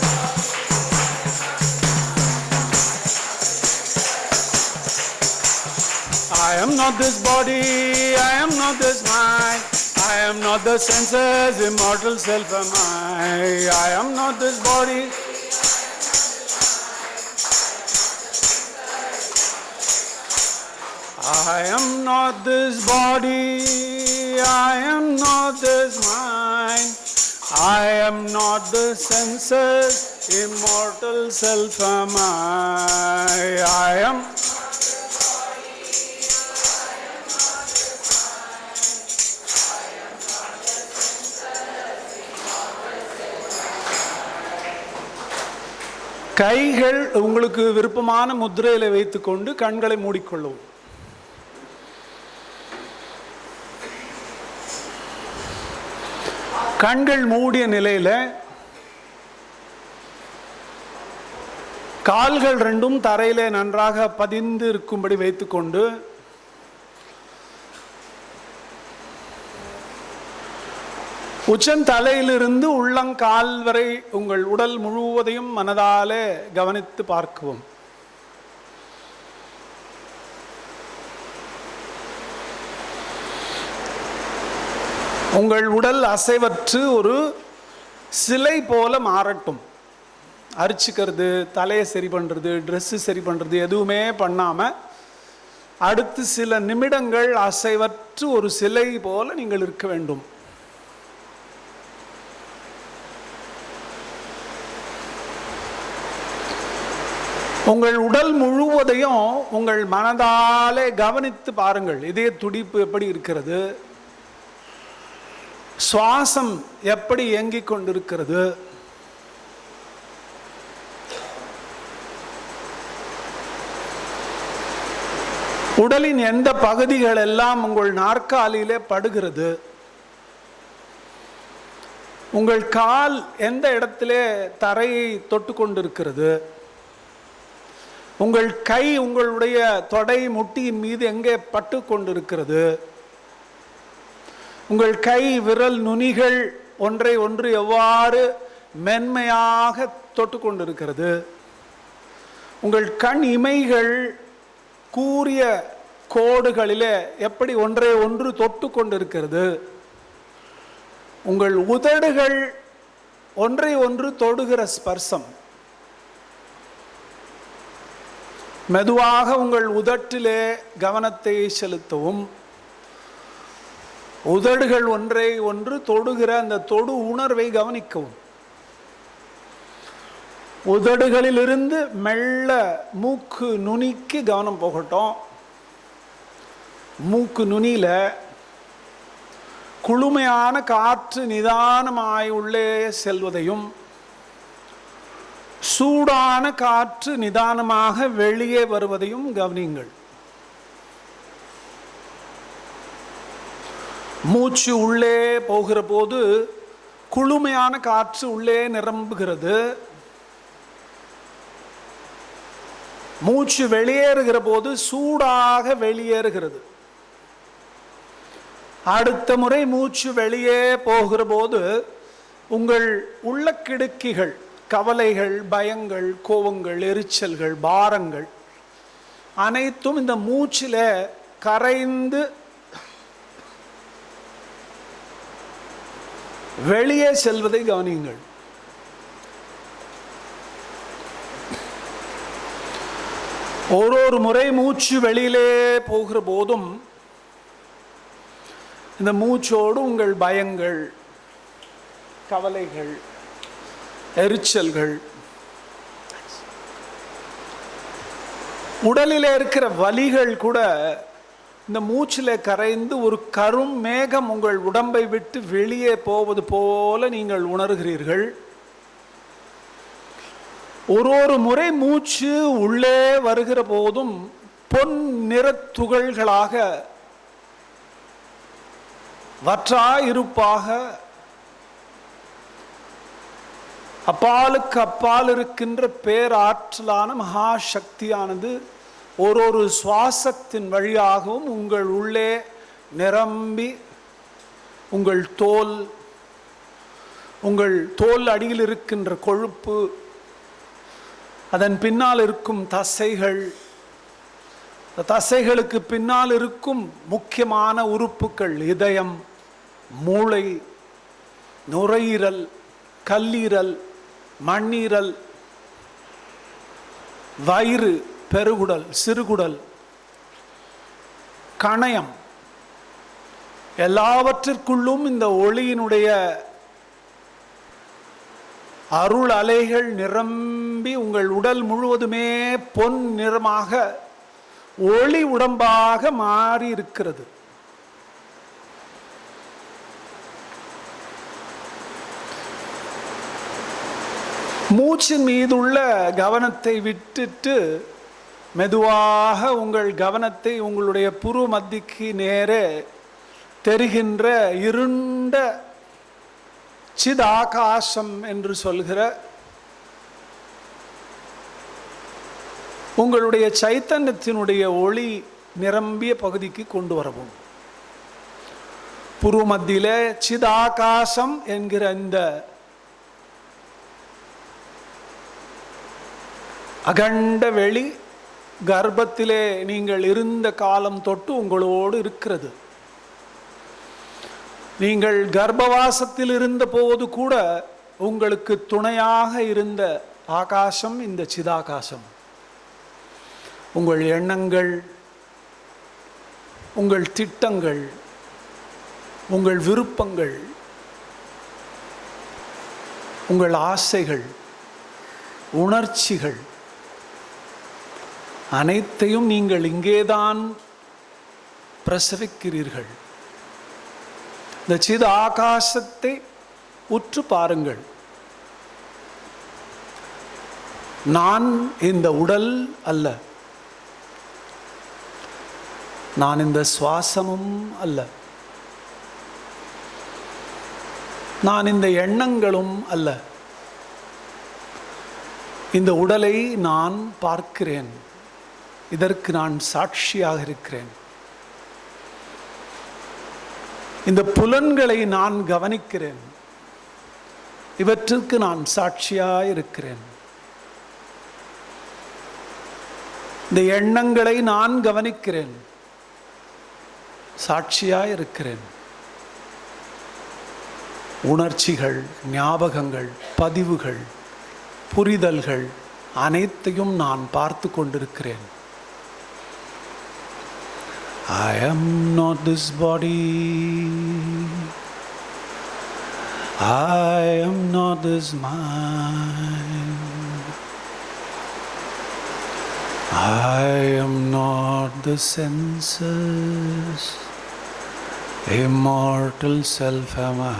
S7: I am not this body, I am not this mind, I am not the senses, immortal self am I am not this body. I am not this body, I am not this mind, I am not the senses, immortal self am I am. கைகள் உங்களுக்கு விருப்பமான முத்திரையில வைத்துக்கொண்டு கண்களை மூடிக்கொள்ளவும். கண்கள் மூடிய நிலையில கால்கள் ரெண்டும் தரையிலே நன்றாக பதிந்து இருக்கும்படி வைத்துக்கொண்டு உச்சந்தலையிலிருந்து உள்ளங்கால் வரை உங்கள் உடல் முழுவதையும் மனதாலே கவனித்து பார்க்கவும். உங்கள் உடல் அசைவற்று ஒரு சிலை போல மாறட்டும். அரிச்சுக்கிறது, தலையை சரி பண்ணுறது, ட்ரெஸ்ஸு சரி பண்ணுறது எதுவுமே பண்ணாமல் அடுத்து சில நிமிடங்கள் அசைவற்று ஒரு சிலை போல நீங்கள் இருக்க வேண்டும். உங்கள் உடல் முழுவதையும் உங்கள் மனதாலே கவனித்து பாருங்கள். இதய துடிப்பு எப்படி இருக்கிறது, சுவாசம் எப்படி இயங்கிக் கொண்டிருக்கிறது, உடலின் எந்த பகுதிகள் எல்லாம் உங்கள் நாற்காலியிலே படுகிறது, உங்கள் கால் எந்த இடத்திலே தரையை தொட்டு கொண்டிருக்கிறது, உங்கள் கை உங்களுடைய தொடை முட்டியின் மீது எங்கே பட்டு கொண்டிருக்கிறது, உங்கள் கை விரல் நுனிகள் ஒன்றை ஒன்று எவ்வாறு மென்மையாக தொட்டு கொண்டிருக்கிறது, உங்கள் கண் இமைகள் கூரிய கோடுகளிலே எப்படி ஒன்றை ஒன்று தொட்டு கொண்டிருக்கிறது, உங்கள் உதடுகள் ஒன்றை ஒன்று தொடுகிற ஸ்பர்சம். மெதுவாக உங்கள் உதட்டிலே கவனத்தை செலுத்தவும். உதடுகள் ஒன்றை ஒன்று தொடுகிற அந்த தொடு உணர்வை கவனிக்கவும். உதடுகளிலிருந்து மெல்ல மூக்கு நுனிக்கு கவனம் போகட்டும். மூக்கு நுனியில குளுமையான காற்று நிதானமாய் உள்ளே செல்வதையும், சூடான காற்று நிதானமாக வெளியே வருவதையும் கவனியுங்கள். மூச்சு உள்ளே போகிற போது குளுமையான காற்று உள்ளே நிரம்புகிறது. மூச்சு வெளியேறுகிற போது சூடாக வெளியேறுகிறது. அடுத்த முறை மூச்சு வெளியே போகிற போது உங்கள் உள்ளக்கிடுக்கிகள், கவலைகள், பயங்கள், கோபங்கள், எரிச்சல்கள், பாரங்கள் அனைத்தும் இந்த மூச்சில கரைந்து வெளியே செல்வதை கவனியுங்கள். ஒரு முறை மூச்சு வெளியிலே போகிற போதும் இந்த மூச்சோடு உங்கள் பயங்கள், கவலைகள், எரிச்சல்கள், உடலில் இருக்கிற வலிகள் கூட இந்த மூச்சில் கரைந்து ஒரு கரும் மேகம் உங்கள் உடம்பை விட்டு வெளியே போவது போல நீங்கள் உணர்கிறீர்கள். ஒரு முறை மூச்சு உள்ளே வருகிற போதும் பொன் நிற துகள்களாக வற்றாயிருப்பாக அப்பாலுக்கு அப்பால் இருக்கின்ற பேராற்றலான மகாசக்தியானது ஒரு சுவாசத்தின் வழியாகவும் உங்கள் உள்ளே நிரம்பி உங்கள் தோல் அடியில் இருக்கின்ற கொழுப்பு, அதன் பின்னால் இருக்கும் தசைகள், தசைகளுக்கு பின்னால் இருக்கும் முக்கியமான உறுப்புகள், இதயம், மூளை, நுரையீரல், கல்லீரல், மண்ணீரல், வயிறு, பெருகுடல், சிறுகுடல், கணையம், எல்லாவற்றிற்குள்ளும் இந்த ஒளியினுடைய அருள் அலைகள் நிரம்பி உங்கள் உடல் முழுவதுமே பொன் நிறமாக ஒளி உடம்பாக மாறி இருக்கிறது. மூச்சின் மீதுள்ள கவனத்தை விட்டுட்டு மெதுவாக உங்கள் கவனத்தை உங்களுடைய புரு மத்திக்கு நேரே தெரிகின்ற இருண்ட சிதாகாசம் என்று சொல்கிற உங்களுடைய சைத்தன்யத்தினுடைய ஒளி நிரம்பிய பகுதிக்கு கொண்டு வரவும். புரு மத்தியில சிதாகாசம் என்கிற இந்த அகண்ட வெளி கர்ப்பத்திலே நீங்கள் இருந்த காலம் தொட்டு உங்களோடு இருக்கிறது. நீங்கள் கர்ப்பவாசத்தில் இருந்த போது கூட உங்களுக்கு துணையாக இருந்த ஆகாசம் இந்த சிதாகாசம். உங்கள் எண்ணங்கள், உங்கள் திட்டங்கள், உங்கள் விருப்பங்கள், உங்கள் ஆசைகள், உணர்ச்சிகள் அனைத்தையும் நீங்கள் இங்கேதான் பிரசவிக்கிறீர்கள். இந்த சித ஆகாசத்தை உற்று பாருங்கள். நான் இந்த உடல் அல்ல, நான் இந்த சுவாசமும் அல்ல, நான் இந்த எண்ணங்களும் அல்ல. இந்த உடலை நான் பார்க்கிறேன், இதற்கு நான் சாட்சியாக இருக்கிறேன். இந்த புலன்களை நான் கவனிக்கிறேன், இவற்றுக்கு நான் சாட்சியாக இருக்கிறேன். இந்த எண்ணங்களை நான் கவனிக்கிறேன், சாட்சியாக இருக்கிறேன். உணர்ச்சிகள், ஞாபகங்கள், பதிவுகள், புரிதல்கள் அனைத்தையும் நான் பார்த்து கொண்டிருக்கிறேன். I am not this body, I am not this mind, I am not the senses, immortal self am I.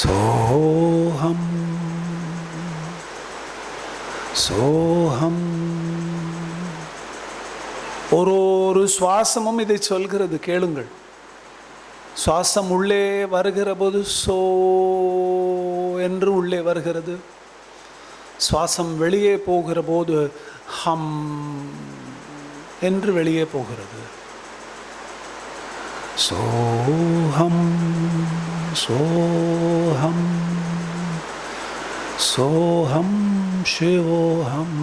S7: Soham, Soham. ஒரு சுவாசமும் இதை சொல்கிறது, கேளுங்கள். சுவாசம் உள்ளே வருகிற போது சோ என்று உள்ளே வருகிறது. சுவாசம் வெளியே போகிற போது ஹம் என்று வெளியே போகிறது. சோஹம் சோஹம் சோஹம் சிவோஹம்.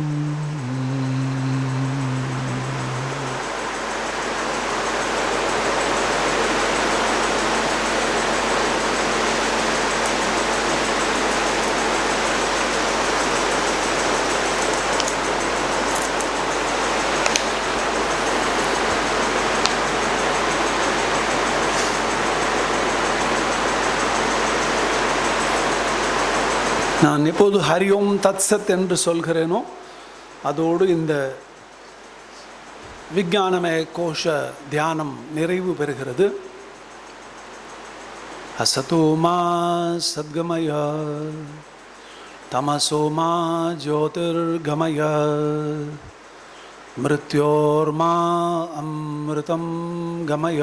S7: நான் எப்போது ஹரியோம் தத்சத் என்று சொல்கிறேனோ அதோடு இந்த விஞ்ஞானமய கோஷ தியானம் நிறைவு பெறுகிறது. அசதோமா சத்கமய தமசோமா ஜோதிர்கமய மிருத்யோர்மா அம்ருதம் கமய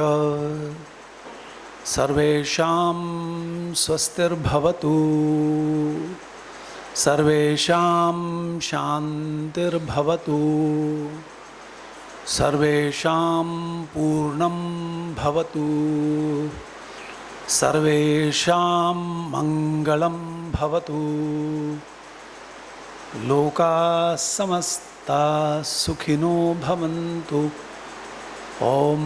S7: சர்வேஷாம் ஸ்வஸ்திர்பவது சர்வேஷாம் சாந்திர்பவது சர்வேஷாம் பூர்ணம் பவது சர்வேஷாம் மங்களம் பவது. லோகாः समस्ताः सुखिनो भवन्तु. ओम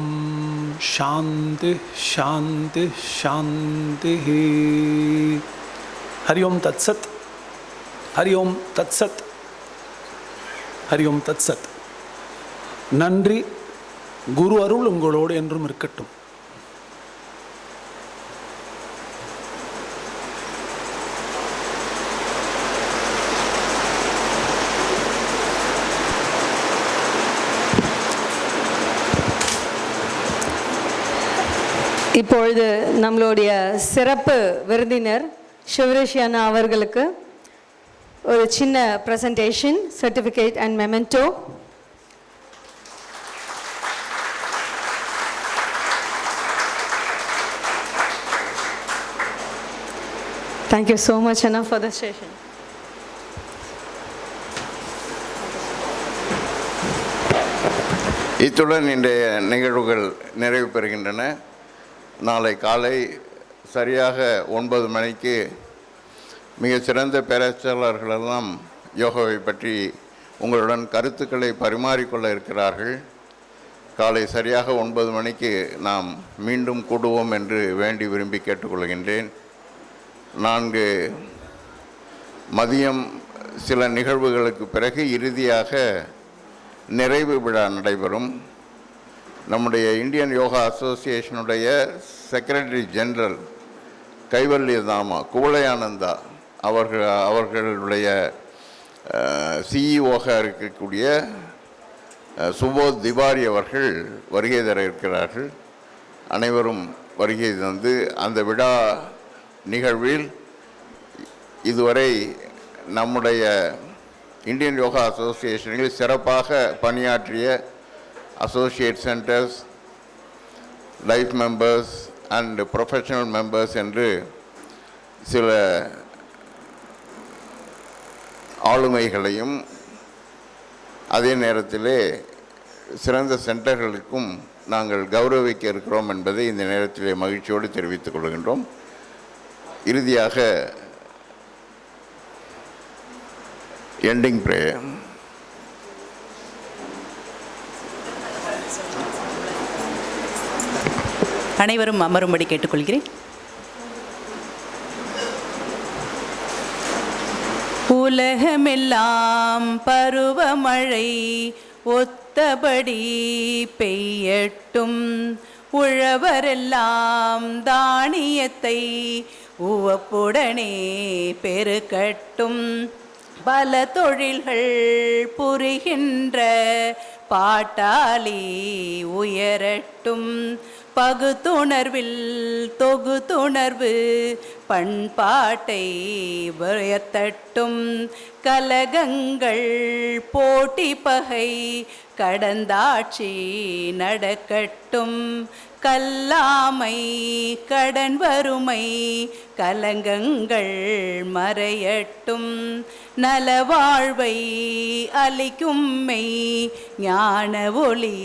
S7: शांति शांति शांति. हरि ओम तत्सत. हरि ओम तत्सत. हरि ओम तत्सत. நன்றி. குரு அருள் உங்களோடு என்றும் இருக்கட்டும்.
S3: இப்பொழுது நம்மளுடைய சிறப்பு விருந்தினர் சிவரிஷி அண்ணா அவர்களுக்கு ஒரு சின்ன presentation, certificate and Memento. Thank you so much, Anna, for the session.
S2: இத்துடன் இன்றைய நிகழ்வுகள் நிறைவு பெறுகின்றன. நாளை காலை சரியாக 9 மணிக்கு மிகச்சிறந்த பேராசிரியர்களெல்லாம் யோகாவை பற்றி உங்களுடன் கருத்துக்களை பரிமாறிக்கொள்ள இருக்கிறார்கள். காலை சரியாக 9 மணிக்கு நாம் மீண்டும் கூடுவோம் என்று வேண்டி விரும்பி கேட்டுக்கொள்கின்றேன். 4 மதியம் சில நிகழ்வுகளுக்கு பிறகு இறுதியாக நிறைவு விழா நடைபெறும். நம்முடைய இந்தியன் யோகா அசோசியேஷனுடைய செக்ரட்டரி ஜெனரல் கைவல்ய தாமா குவளையானந்தா அவர்களுடைய சிஇஓக இருக்கக்கூடிய சுபோத் திவாரி அவர்கள் வருகை தர இருக்கிறார்கள். அனைவரும் வருகை தந்து அந்த விழா நிகழ்வில் இதுவரை நம்முடைய இந்தியன் யோகா அசோசியேஷனில் சிறப்பாக பணியாற்றிய associate centres, life members and professional members என்று சில ஆளுமைகளையும் அதே நேரத்திலே சிறந்த சென்டர்களுக்கும் நாங்கள் கௌரவிக்க இருக்கிறோம் என்பதை இந்த நேரத்திலே மகிழ்ச்சியோடு தெரிவித்துக் கொள்கின்றோம். இறுதியாக எண்டிங் பிரேயர்.
S8: அனைவரும் அமரும்படி கேட்டுக்கொள்கிறேன். உலகமெல்லாம் பருவமழை ஒத்தபடி பெய்யட்டும், உழவரெல்லாம் தானியத்தை உவப்புடனே பெருக்கட்டும், பல தொழில்கள் புரிகின்ற பாட்டாளி உயரட்டும், பகுத்துணர்வில் தொகுத்துணர்வு பண்பாட்டை உயர்த்தட்டும், கலகங்கள் போட்டி பகை கடந்தாட்சி நடக்கட்டும், கல்லாமை கடன் வறுமை கலங்கங்கள் மறையட்டும், நலவாழ்வை அளிக்கும் மெய் ஞான ஒளி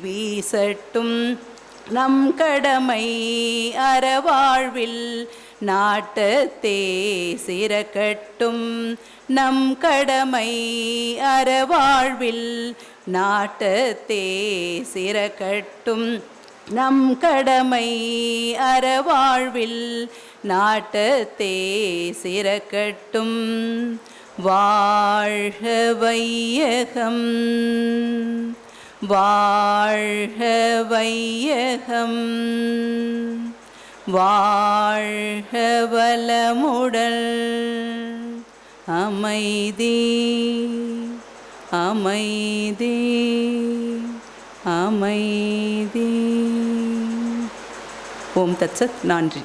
S8: வீசட்டும், நம் கடமை அறவாழ்வில் நாட்டத்தே சிறக்கட்டும், நம் கடமை அறவாழ்வில் நாட்டத்தே சிறக்கட்டும், நம் கடமை அறவாழ்வில் நாட்டத்தே சிறக்கட்டும். வாழ்க வையகம், வாழ்க வையகம், வாழ்க வளமுடல், அமைதி அமைதி அமைதி. ஓம் தத்சத். நன்றி.